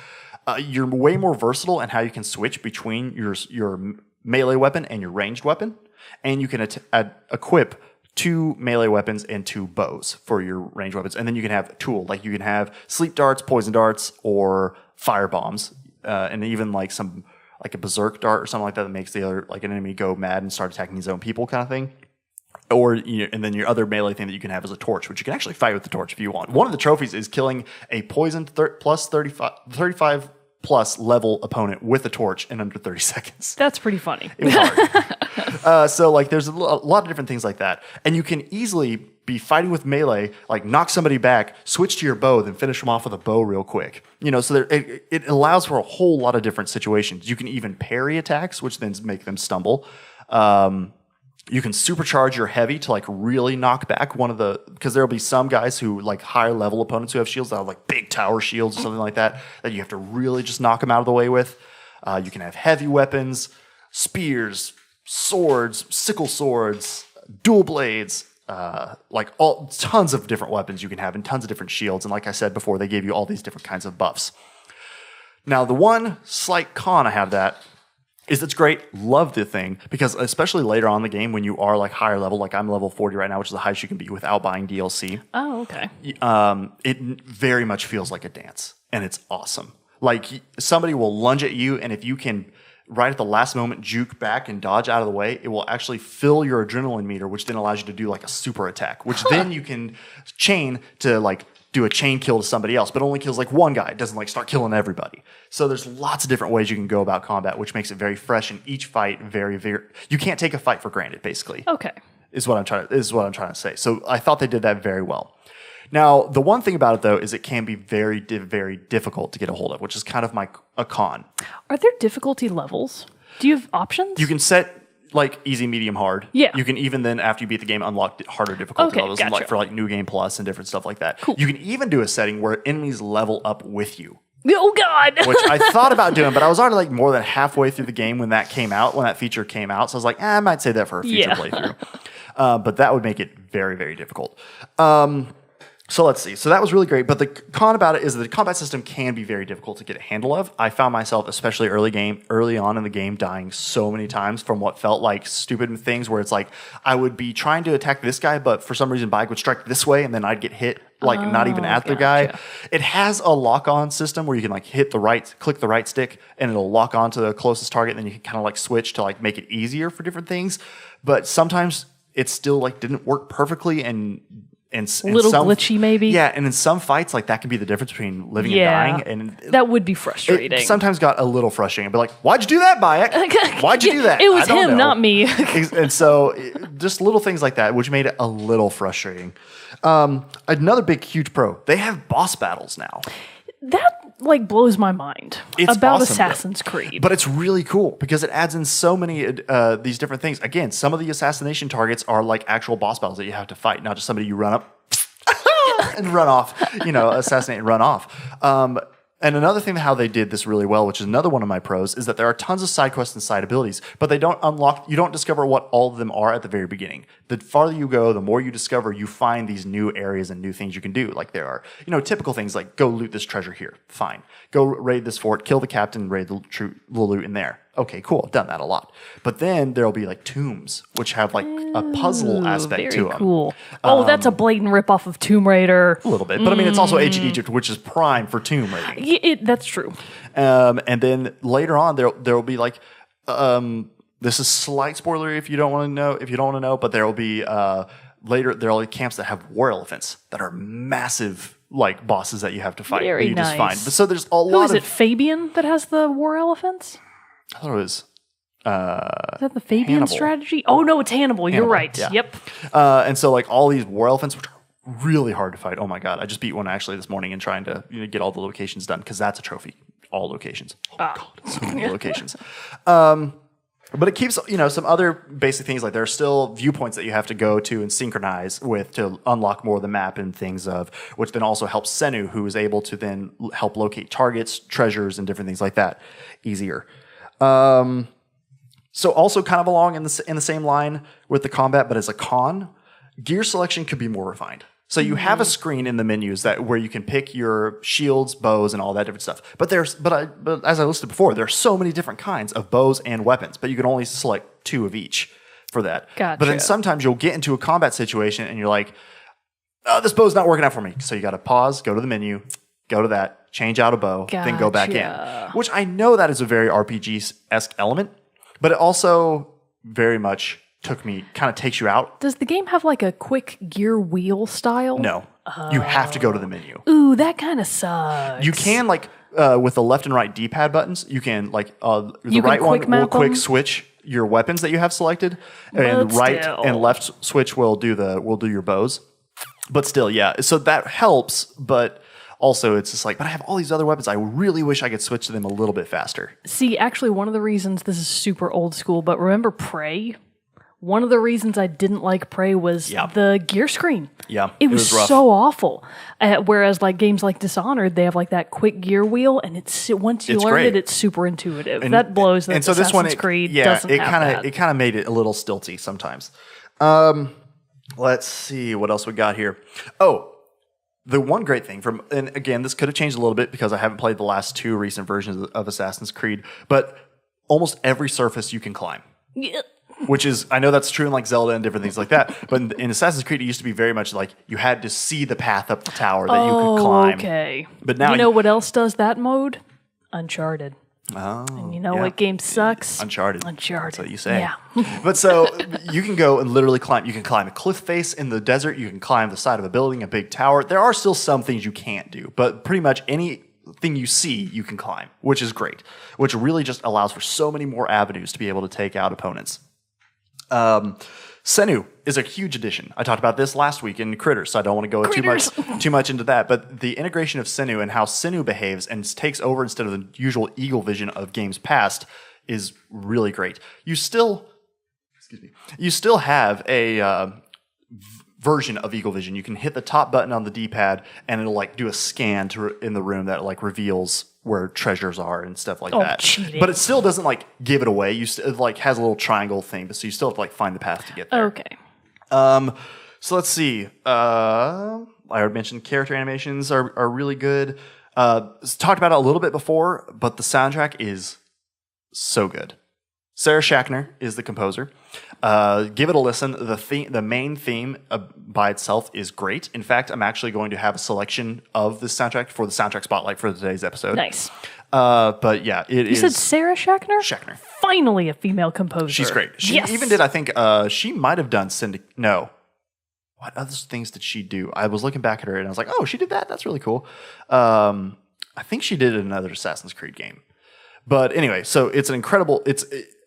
You're way more versatile in how you can switch between your melee weapon and your ranged weapon, and you can equip 2 melee weapons and 2 bows for your ranged weapons, and then you can have a tool, like you can have sleep darts, poison darts, or fire bombs, and even like a berserk dart or something like that makes the other like an enemy go mad and start attacking his own people, kind of thing. Or and then your other melee thing that you can have is a torch, which you can actually fight with the torch if you want. One of the trophies is killing a poisoned plus 35 plus level opponent with a torch in under 30 seconds. That's pretty funny. It was hard. So like there's a lot of different things like that. And you can easily be fighting with melee, like knock somebody back, switch to your bow, then finish them off with a bow real quick. So it allows for a whole lot of different situations. You can even parry attacks, which then make them stumble. You can supercharge your heavy to like really knock back because there'll be some guys who like higher level opponents who have shields that have like big tower shields or something like that you have to really just knock them out of the way with. You can have heavy weapons, spears, swords, sickle swords, dual blades, like all tons of different weapons you can have and tons of different shields. And like I said before, they gave you all these different kinds of buffs. Now, the one slight con I have that is it's great. Love the thing because especially later on in the game when you are like higher level, like I'm level 40 right now, which is the highest you can be without buying DLC. Oh, okay. It very much feels like a dance and it's awesome. Like somebody will lunge at you and if you can right at the last moment juke back and dodge out of the way, it will actually fill your adrenaline meter, which then allows you to do like a super attack, which then you can chain to like do a chain kill to somebody else, but only kills like one guy. It doesn't like start killing everybody. So there's lots of different ways you can go about combat, which makes it very fresh and each fight very, very, you can't take a fight for granted, basically. Okay. Is what I'm trying to say. So I thought they did that very well. Now, the one thing about it, though, is it can be very, very difficult to get a hold of, which is kind of a con. Are there difficulty levels? Do you have options? You can set like easy, medium, hard. Yeah. You can even then, after you beat the game, unlock harder difficulty levels gotcha. like for like New Game Plus and different stuff like that. Cool. You can even do a setting where enemies level up with you. Oh, God. Which I thought about doing, but I was already like more than halfway through the game when that came out, when that feature came out. So I was like, I might save that for a future playthrough. But that would make it very, very difficult. So let's see. So that was really great. But the con about it is that the combat system can be very difficult to get a handle of. I found myself, especially early on in the game, dying so many times from what felt like stupid things where it's like I would be trying to attack this guy, but for some reason Bike would strike this way and then I'd get hit like not even at the guy. It has a lock-on system where you can like click the right stick and it'll lock on to the closest target and then you can kind of like switch to like make it easier for different things. But sometimes it still like didn't work perfectly and a little glitchy maybe. Yeah, and in some fights, like that can be the difference between living and dying. And that would be frustrating. It sometimes got a little frustrating. I'd be like, why'd you do that, Bayek? Why'd you do that? It was him, not me. And so just little things like that, which made it a little frustrating. Another big, huge pro, they have boss battles now. That like blows my mind about awesome, Assassin's Creed. But it's really cool because it adds in so many these different things. Again, some of the assassination targets are like actual boss battles that you have to fight, not just somebody you run up and run off, assassinate and run off. And another thing how they did this really well, which is another one of my pros, is that there are tons of side quests and side abilities, but you don't discover what all of them are at the very beginning. The farther you go, the more you discover, you find these new areas and new things you can do. Like there are, typical things like go loot this treasure here. Fine. Go raid this fort, kill the captain, raid the loot in there. Okay, cool. I've done that a lot. But then there'll be like tombs, which have like a puzzle aspect to them. Very cool. That's a blatant ripoff of Tomb Raider. A little bit. But I mean, it's also Ancient Egypt, which is prime for tomb raiding. That's true. And then later on, there'll be like, this is slight spoiler if you don't want to know, but there will be later there will be camps that have war elephants that are massive like bosses that you have to fight. Very nice. Just find. So there's a lot of... Who is it, Fabian, that has the war elephants? I thought it was... Is that the Fabian Hannibal. Strategy? Oh, no, it's Hannibal. You're right. Yeah. Yep. And so like all these war elephants, which are really hard to fight. Oh my God. I just beat one actually this morning and trying to get all the locations done because that's a trophy. All locations. Oh my God. So many locations. But it keeps, some other basic things like there are still viewpoints that you have to go to and synchronize with to unlock more of the map and things of, which then also helps Senu, who is able to then help locate targets, treasures, and different things like that easier. So also kind of along in the same line with the combat, but as a con, gear selection could be more refined. So you have a screen in the menus where you can pick your shields, bows, and all that different stuff. But as I listed before, there are so many different kinds of bows and weapons, but you can only select 2 of each for that. Gotcha. But then sometimes you'll get into a combat situation and you're like, oh, this bow's not working out for me. So you got to pause, go to the menu, go to that, change out a bow, then go back in. Which I know that is a very RPG-esque element, but it also very much kind of takes you out. Does the game have like a quick gear wheel style? No. You have to go to the menu. Ooh, that kind of sucks. You can with the left and right D-pad buttons, you can the right one will quick switch your weapons that you have selected, and right and left switch will do your bows. But still, yeah. So that helps, but also it's just like, but I have all these other weapons. I really wish I could switch to them a little bit faster. See, actually, one of the reasons this is super old school, but remember Prey? One of the reasons I didn't like Prey was the gear screen. Yeah, it was rough. So awful. Whereas like games like Dishonored, they have like that quick gear wheel, and once you learn it, it's super intuitive. And that blows. That Assassin's Creed doesn't have that. It kind of made it a little stilty sometimes. Let's see what else we got here. Oh, the one great thing and again, this could have changed a little bit because I haven't played the last 2 recent versions of Assassin's Creed, but almost every surface you can climb. Yeah. Which is, I know that's true in like Zelda and different things like that, but in Assassin's Creed, it used to be very much like you had to see the path up the tower that you could climb. Okay. But now you know what else does that mode? Uncharted. Oh, And you know what game sucks? Uncharted. Uncharted. That's what you say. Yeah. But so you can go and literally climb. You can climb a cliff face in the desert. You can climb the side of a building, a big tower. There are still some things you can't do, but pretty much anything you see, you can climb, which is great, which really just allows for so many more avenues to be able to take out opponents. Senu is a huge addition. I talked about this last week in Critters, so I don't want to go too much into that. But the integration of Senu and how Senu behaves and takes over instead of the usual eagle vision of games past is really great. You still have a version of eagle vision. You can hit the top button on the D-pad, and it'll like do a scan in the room that like reveals where treasures are and stuff like that. Cheating. But it still doesn't like give it away. It like has a little triangle thing, so you still have to like find the path to get there. Okay. So let's see. I already mentioned character animations are really good. Talked about it a little bit before, but the soundtrack is so good. Sarah Schachner is the composer. Give it a listen. The main theme by itself is great. In fact, I'm actually going to have a selection of this soundtrack for the soundtrack spotlight for today's episode. Nice. But yeah, You said Sarah Schachner? Schachner. Finally a female composer. She's great. She Yes. even did, I think, she might have done No. What other things did she do? I was looking back at her and I was like, oh, she did that? That's really cool. I think she did another Assassin's Creed game. But anyway, so it's an incredible...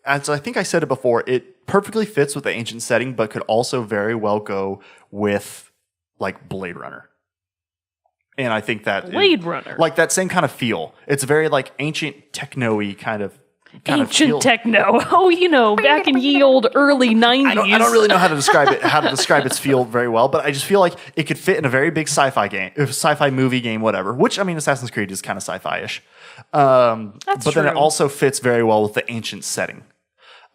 As I think I said it before, it perfectly fits with the ancient setting, but could also very well go with like Blade Runner. And I think that Blade Runner, like that same kind of feel. It's very like ancient techno-y kind of ancient techno. Oh, back in ye old early 90s. I don't really know how to describe it, its feel very well, but I just feel like it could fit in a very big sci-fi movie game, whatever. Which I mean, Assassin's Creed is kind of sci-fi-ish. But true. then it also fits very well with the ancient setting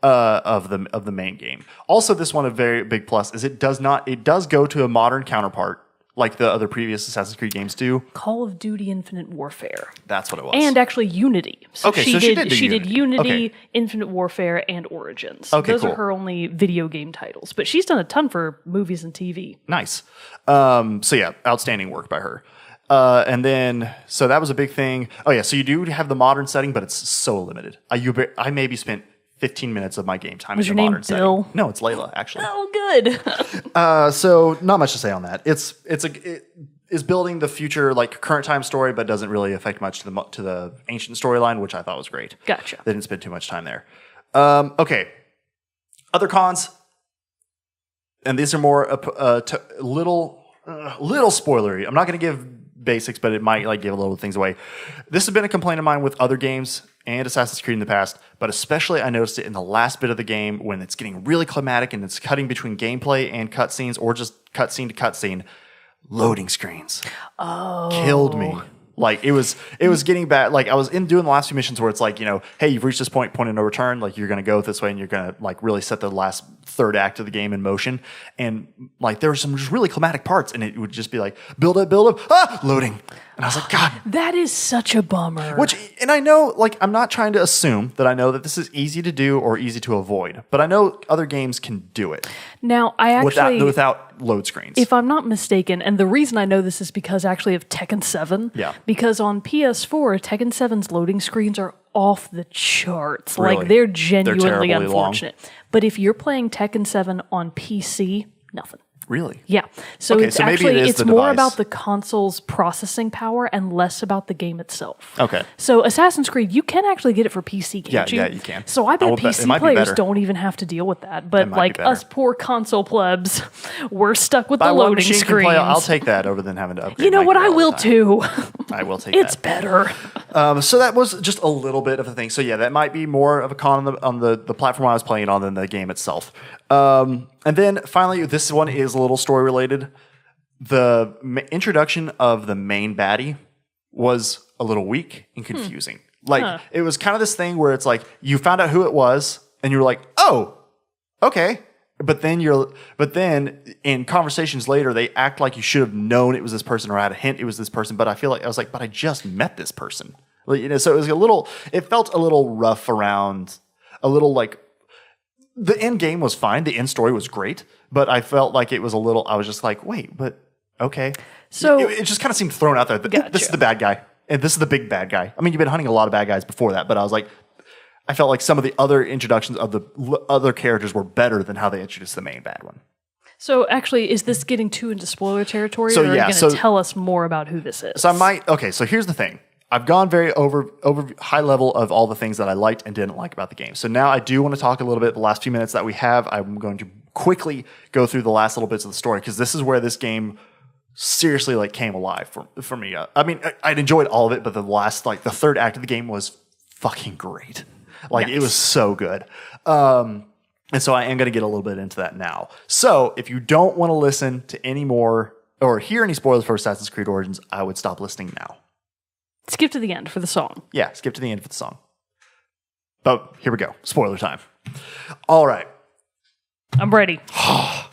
of the main game. Also, this one a very big plus is it does go to a modern counterpart like the other previous Assassin's Creed games do. Call of Duty Infinite Warfare. That's what it was. And actually Unity. So okay, she did Unity, okay. Infinite Warfare, and Origins. Okay, Those cool. are her only video game titles. But she's done a ton for movies and TV. Nice. So yeah, outstanding work by her. And then, so that was a big thing. Oh yeah, so you do have the modern setting, but it's so limited. I maybe spent 15 minutes of my game time in the modern setting. Was your name Bill? No, it's Layla, actually. Oh, good. So not much to say on that. It is building the future, like current time story, but doesn't really affect much to the ancient storyline, which I thought was great. Gotcha. They didn't spend too much time there. Okay. Other cons, and these are more little spoilery. I'm not going to give basics, but it might like give a little things away. This has been a complaint of mine with other games and Assassin's Creed in the past, but especially I noticed it in the last bit of the game when it's getting really climatic and it's cutting between gameplay and cutscenes or just cutscene to cutscene. Loading screens. Oh. Killed me. Like it was getting bad. Like I was doing the last few missions where it's like, hey, you've reached this point of no return. Like you're going to go this way and you're going to like really set the last third act of the game in motion. And like there were some just really climatic parts and it would just be like, build up, loading. And I was like, God. That is such a bummer. And I know, like, I'm not trying to assume that I know that this is easy to do or easy to avoid, but I know other games can do it. Now, I actually... Without load screens. If I'm not mistaken, and the reason I know this is because actually of Tekken 7. Yeah. Because on PS4, Tekken 7's loading screens are off the charts. Really? Like, they're genuinely terribly unfortunate. long. But if you're playing Tekken 7 on PC, nothing. Really? Yeah. So Okay, it's so maybe actually, it is it's the more device. about the console's processing power and less about the game itself. Okay. So Assassin's Creed, you can actually get it for PC, can't you? Yeah, you can. So I bet it PC might be players better. don't even have to deal with that. But might be like better. us poor console plebs, we're stuck with Buy the one loading machine can screens. play, I'll take that over than having to upgrade. You know my what? gear I all the will time. too. I will take It's that. better. So that was just a little bit of a thing. So yeah, that might be more of a con on the platform I was playing on than the game itself. And then finally, this one is a little story related. The introduction of the main baddie was a little weak and confusing. It was kind of this thing where it's like you found out who it was and you were like, oh, okay. But then in conversations later, they act like you should have known it was this person or had a hint it was this person. But I feel like I was like, but I just met this person. Like, you know, so it felt a little rough around, a little like the end game was fine. The end story was great, but I felt like it was a little, I was just like, wait, but okay. So it just kind of seemed thrown out there. Gotcha. This is the bad guy. And this is the big bad guy. I mean, you've been hunting a lot of bad guys before that, but I was like, I felt like some of the other introductions of the other characters were better than how they introduced the main bad one. So actually, is this getting too into spoiler territory, So, or are you yeah, going to tell us more about who this is? So so here's the thing. I've gone very over high level of all the things that I liked and didn't like about the game. So now I do want to talk a little bit, the last few minutes that we have, I'm going to quickly go through the last little bits of the story, because this is where this game seriously like came alive for me. I mean, I'd enjoyed all of it, but the last, like the third act of the game was fucking great. Like It was so good. And so I am going to get a little bit into that now. So if you don't want to listen to any more or hear any spoilers for Assassin's Creed Origins, I would stop listening now. Skip to the end for the song. Yeah, skip to the end for the song. But here we go. Spoiler time. All right. I'm ready.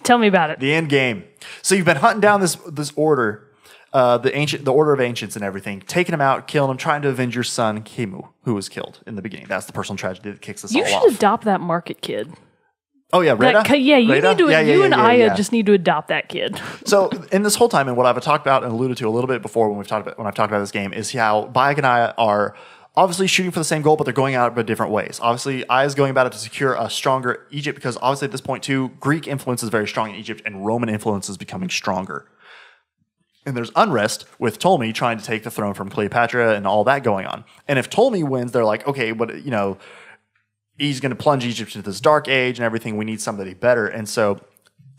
Tell me about it. The end game. So you've been hunting down this order, the Order of Ancients and everything, taking them out, killing them, trying to avenge your son, Kimu, who was killed in the beginning. That's the personal tragedy that kicks this all You off. should adopt that market kid. Oh, yeah, Reda? Yeah, you Reda? need to. You and Aya just need to adopt that kid. So in this whole time, and what I've talked about and alluded to a little bit before when I've talked about this game, is how Bayek and Aya are obviously shooting for the same goal, but they're going out in different ways. Obviously, Aya's going about it to secure a stronger Egypt, because obviously at this point too, Greek influence is very strong in Egypt, and Roman influence is becoming stronger. And there's unrest with Ptolemy trying to take the throne from Cleopatra and all that going on. And if Ptolemy wins, they're like, okay, but he's going to plunge Egypt into this dark age and everything. We need somebody better. And so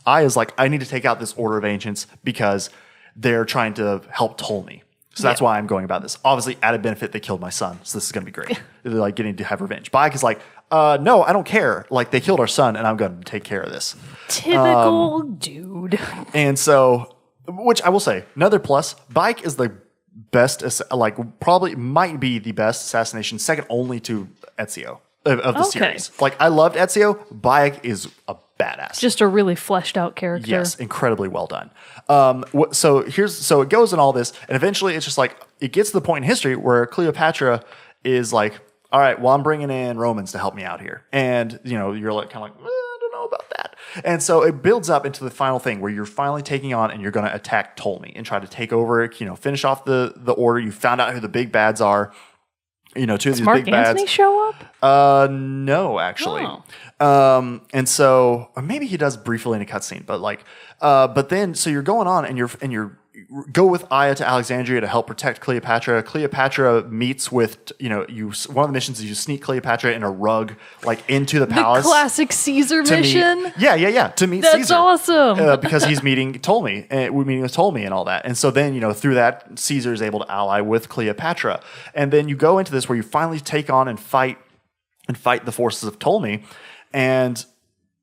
Aya's like, I need to take out this Order of Ancients because they're trying to help Ptolemy. So that's why I'm going about this. Obviously, added benefit, they killed my son. So this is going to be great. They're like getting to have revenge. Bayek is like, no, I don't care. Like, they killed our son and I'm going to take care of this. Typical dude. And so, which I will say, another plus, Bayek is the best, like probably might be the best assassination, second only to Ezio of the series. Like, I loved Ezio. Bayek is a badass. Just a really fleshed out character. Yes, incredibly well done. So it goes in all this, and eventually it's just like, it gets to the point in history where Cleopatra is like, all right, well, I'm bringing in Romans to help me out here. And, you're like, kind of like, I don't know about that. And so it builds up into the final thing where you're finally taking on and you're going to attack Ptolemy and try to take over, finish off the order. You found out who the big bads are. Two of these Mark big bads. Antony show up? No, actually. Oh. And so, or maybe he does briefly in a cutscene, but then, so you're going on and you're go with Aya to Alexandria to help protect Cleopatra. Cleopatra meets with, one of the missions is you sneak Cleopatra in a rug, like into the palace. The classic Caesar mission? To meet Caesar. That's awesome. Because he's meeting Ptolemy, and we're meeting with Ptolemy and all that. And so then, through that, Caesar is able to ally with Cleopatra. And then you go into this where you finally take on and fight the forces of Ptolemy. And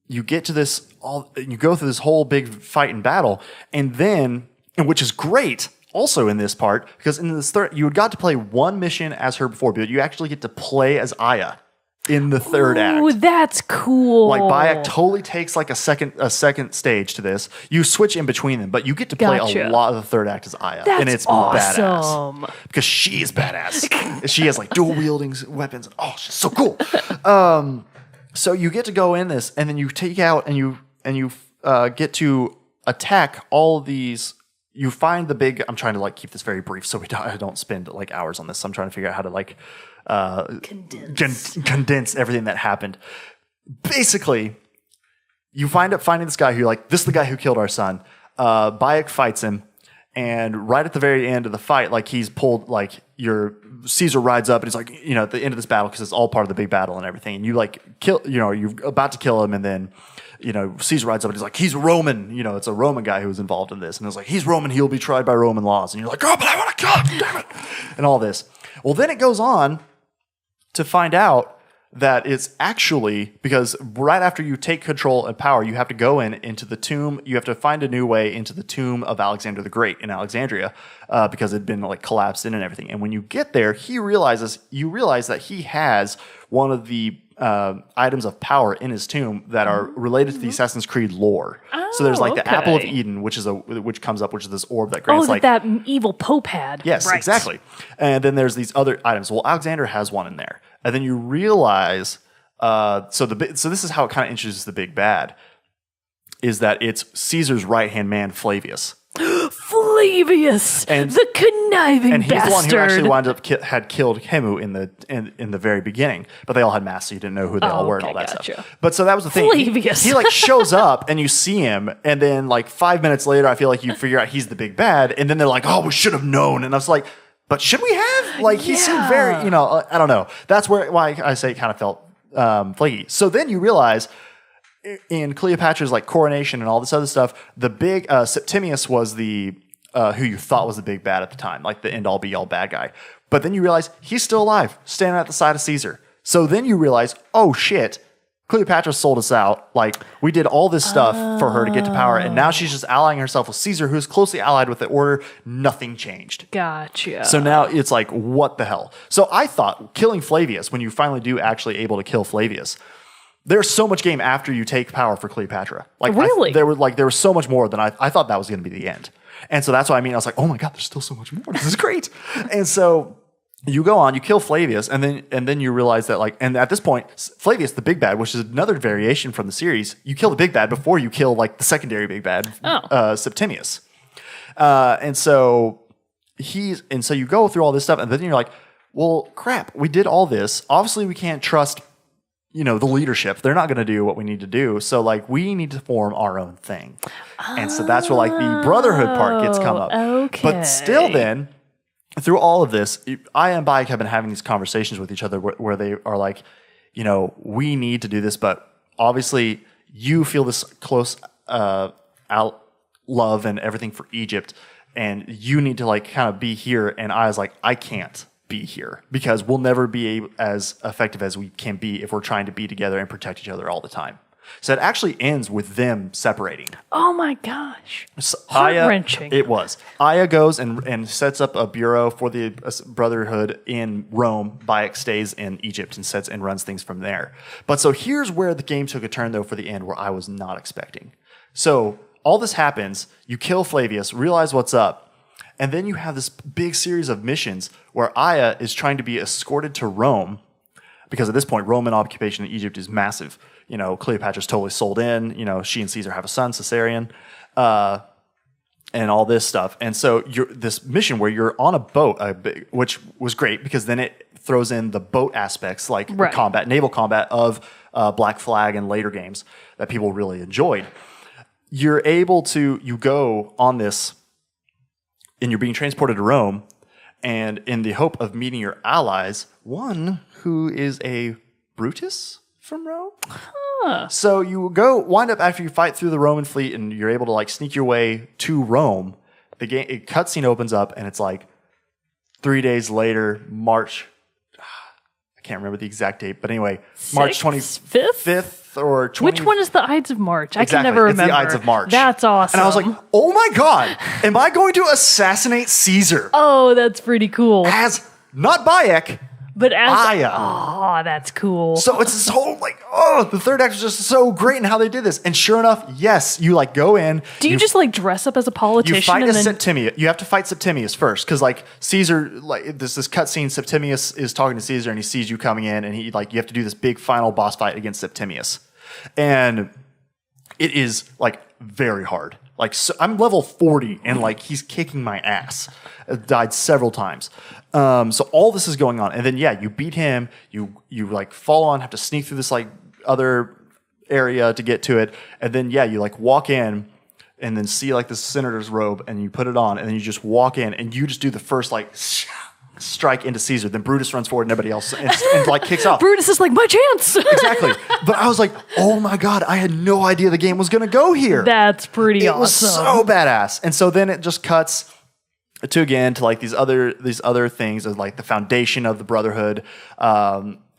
you get to this, you go through this whole big fight and battle. And then, which is great also in this part, because in this third, you had got to play one mission as her before, but you actually get to play as Aya in the third act. Oh, that's cool. Like, Bayek totally takes like a second stage to this. You switch in between them, but you get to play a lot of the third act as Aya. That's and it's awesome. badass. Because she is badass. She has like dual wielding weapons. Oh, she's so cool. So you get to go in this, and then you take out and you get to attack all of these. You find the big. I'm trying to like keep this very brief, so I don't spend like hours on this. So I'm trying to figure out how to like condense everything that happened. Basically, you find up finding this guy who like, this is the guy who killed our son. Bayek fights him, and right at the very end of the fight, like he's pulled like Caesar rides up and he's like, at the end of this battle, because it's all part of the big battle and everything, and you like kill, you're about to kill him, and then Caesar rides up and he's like, he's Roman, it's a Roman guy who was involved in this, and it's like, he's Roman, he'll be tried by Roman laws, and you're like, oh, but I want to kill him, damn it, and all this. Well, then it goes on to find out that it's actually, because right after you take control and power, you have to go into the tomb. You have to find a new way into the tomb of Alexander the Great in Alexandria, because it had been like collapsed in and everything. And when you get there, you realize that he has one of the items of power in his tomb that are related to the Assassin's Creed lore. So there's like the Apple of Eden, which comes up, which is this orb that grants that evil Pope had. Yes, right. exactly. And then there's these other items. Well, Alexander has one in there, and then you realize. So this is how it kind of introduces the big bad. Is that it's Caesar's right-hand man, Flavius. Flavius, the conniving and he's bastard. the one who actually wound up had killed Hemu in the very beginning. But they all had masks, so you didn't know who they all were and all that stuff. But so that was the thing. Flavius. He like shows up and you see him, and then like 5 minutes later, I feel like you figure out he's the big bad, and then they're like, "Oh, we should have known." And I was like, "But should we have?" Like he seemed very, I don't know. That's why I say it kind of felt flaky. So then you realize. In Cleopatra's like coronation and all this other stuff, the big Septimius was the who you thought was the big bad at the time, like the end all be all bad guy. But then you realize he's still alive, standing at the side of Caesar. So then you realize, oh shit, Cleopatra sold us out. Like we did all this stuff for her to get to power, and now she's just allying herself with Caesar, who's closely allied with the order. Nothing changed. Gotcha. So now it's like, what the hell? So I thought killing Flavius, when you finally do actually able to kill Flavius. There's so much game after you take power for Cleopatra. Like really? There was so much more than I thought that was going to be the end. And so that's what I mean. I was like, oh my God, there's still so much more. This is great. And so you go on, you kill Flavius, and then you realize that like, and at this point, Flavius, the big bad, which is another variation from the series, you kill the big bad before you kill like the secondary big bad, Septimius. And so you go through all this stuff, and then you're like, well, crap, we did all this. Obviously, we can't trust the leadership. They're not going to do what we need to do. So like we need to form our own thing. And so that's where like the brotherhood part gets come up. Okay. But still then, through all of this, I and Bayek have been having these conversations with each other where they are like, we need to do this, but obviously you feel this close love and everything for Egypt, and you need to like kind of be here. And I was like, I can't be here because we'll never be as effective as we can be if we're trying to be together and protect each other all the time. So it actually ends with them separating. Oh my gosh. So heart-wrenching. It was. Aya goes and sets up a bureau for the Brotherhood in Rome. Bayek stays in Egypt and runs things from there. But so here's where the game took a turn though for the end where I was not expecting. So all this happens, you kill Flavius, realize what's up, and then you have this big series of missions where Aya is trying to be escorted to Rome, because at this point, Roman occupation in Egypt is massive. Cleopatra's totally sold in. She and Caesar have a son, Caesarion, and all this stuff. And so this mission where you're on a boat, which was great because then it throws in the boat aspects like combat, naval combat of Black Flag and later games that people really enjoyed. You're able to, you go on this, and you're being transported to Rome, and in the hope of meeting your allies, one who is a Brutus from Rome. Huh. So you wind up after you fight through the Roman fleet, and you're able to like sneak your way to Rome. The cutscene opens up, and it's like 3 days later, March. I can't remember the exact date, but anyway, March 25th or 20th. Which one is the Ides of March? Exactly. I can never remember. It's the Ides of March. That's awesome. And I was like, oh my God, am I going to assassinate Caesar? Oh, that's pretty cool. As, not Bayek, but as Aya. Oh, that's cool. So it's this whole the third act was just so great in how they did this. And sure enough, yes, you like go in. Do you just like dress up as a politician? You fight Septimius. You have to fight Septimius first because like Caesar, like this cutscene, Septimius is talking to Caesar and he sees you coming in, and you have to do this big final boss fight against Septimius, and it is like very hard. Like so I'm level 40 and like he's kicking my ass. I died several times. So all this is going on, and then you beat him. You like fall on, have to sneak through this like other area to get to it, and then you like walk in, and then see like the senator's robe, and you put it on, and then you just walk in, and you just do the first like strike into Caesar. Then Brutus runs forward, and everybody else and like kicks off. Brutus is like, my chance. Exactly. But I was like, oh my God, I had no idea the game was going to go here. That's pretty awesome. It was so badass. And so then it just cuts to like these other things as like the foundation of the Brotherhood,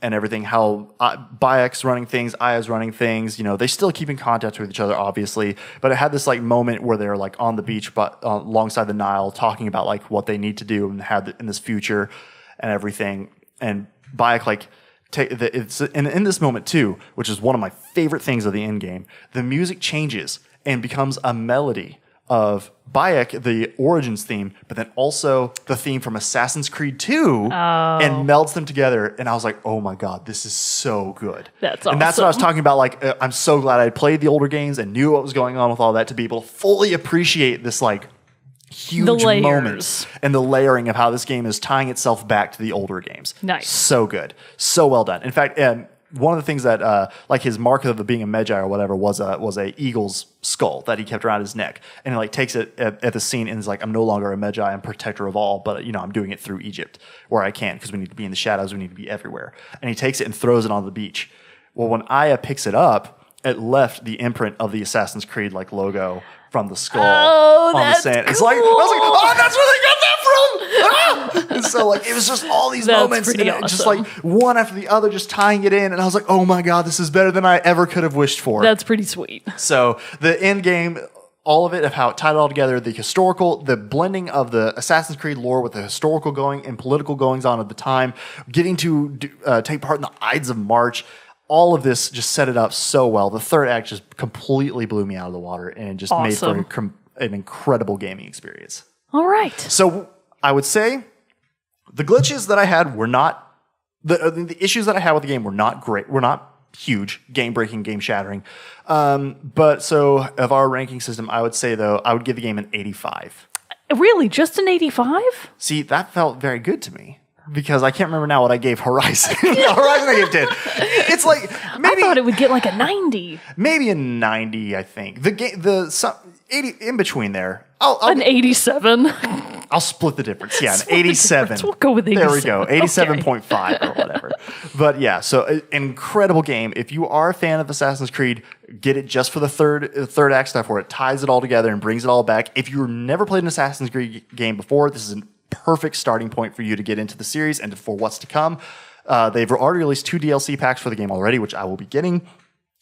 and everything, how Bayek's running things, Aya's running things, they still keep in contact with each other, obviously, but it had this like moment where they're like on the beach, but alongside the Nile, talking about like what they need to do and have in this future and everything. And Bayek like in this moment too, which is one of my favorite things of the end game, the music changes and becomes a melody of Bayek, the Origins theme, but then also the theme from Assassin's Creed 2 and melds them together. And I was like, oh my God, this is so good. That's awesome. And that's what I was talking about. Like, I'm so glad I played the older games and knew what was going on with all that to be able to fully appreciate this like huge moment and the layering of how this game is tying itself back to the older games. Nice. So good. So well done. In fact, one of the things that, like his mark of being a Magi or whatever was a eagle's skull that he kept around his neck, and he like takes it at the scene and is like, "I'm no longer a Magi, I'm protector of all, but I'm doing it through Egypt where I can because we need to be in the shadows, we need to be everywhere." And he takes it and throws it on the beach. Well, when Aya picks it up, it left the imprint of the Assassin's Creed like logo from the skull on the sand. Cool. It's like I was like, "Oh, that's where they got that from!" And so like it was just all these moments, and awesome. just like one after the other, just tying it in. And I was like, "Oh my God, this is better than I ever could have wished for." That's pretty sweet. So the end game, all of it, of how it tied it all together, the blending of the Assassin's Creed lore with the historical going and political goings on at the time, getting to take part in the Ides of March. All of this just set it up so well. The third act just completely blew me out of the water and just made for an incredible gaming experience. All right. So I would say the glitches that I had were not the issues that I had with the game were not great. Were not huge, game breaking, game shattering. But so of our ranking system, I would say though I would give the game an 85. Really, just an 85? See, that felt very good to me. Because I can't remember now what I gave Horizon. Horizon I gave 10. It's like maybe I thought it would get like a 90. Maybe a 90, I think. 80 in between there. An 87. I'll split the difference. Yeah, an 87. We'll go with 87. There we go. 87.5 or whatever. But yeah, so an incredible game. If you are a fan of Assassin's Creed, get it just for the third act stuff where it ties it all together and brings it all back. If you've never played an Assassin's Creed game before, this is a perfect starting point for you to get into the series and for what's to come. They've already released 2 DLC packs for the game already, which I will be getting.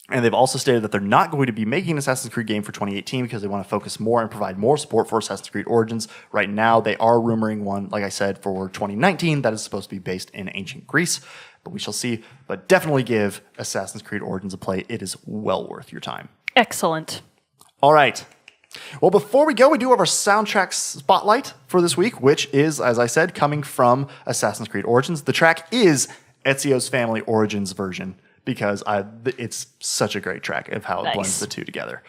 And they've also stated that they're not going to be making an Assassin's Creed game for 2018 because they want to focus more and provide more support for Assassin's Creed Origins. Right now, they are rumoring one, like I said, for 2019 that is supposed to be based in ancient Greece. But we shall see. But definitely give Assassin's Creed Origins a play. It is well worth your time. Excellent. All right. Well, before we go, we do have our soundtrack spotlight for this week, which is, as I said, coming from Assassin's Creed Origins. The track is Ezio's Family Origins version because it's such a great track of how it blends the two together.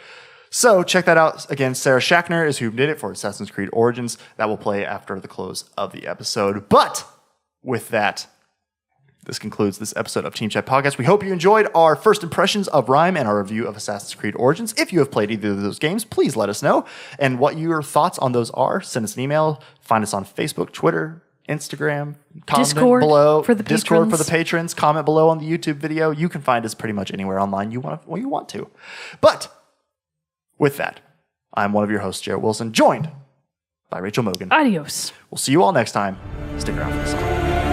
So check that out. Again, Sarah Schachner is who did it for Assassin's Creed Origins. That will play after the close of the episode. But with that, this concludes this episode of Team Chat Podcast. We hope you enjoyed our first impressions of RiME and our review of Assassin's Creed Origins. If you have played either of those games, please let us know. And what your thoughts on those are, send us an email. Find us on Facebook, Twitter, Instagram, comment Discord below. for the Discord patrons. for the patrons. Comment below on the YouTube video. You can find us pretty much anywhere online you want to. But with that, I'm one of your hosts, Jerrett Wilson, joined by Rachel Mogan. Adios. We'll see you all next time. Stick around for the song.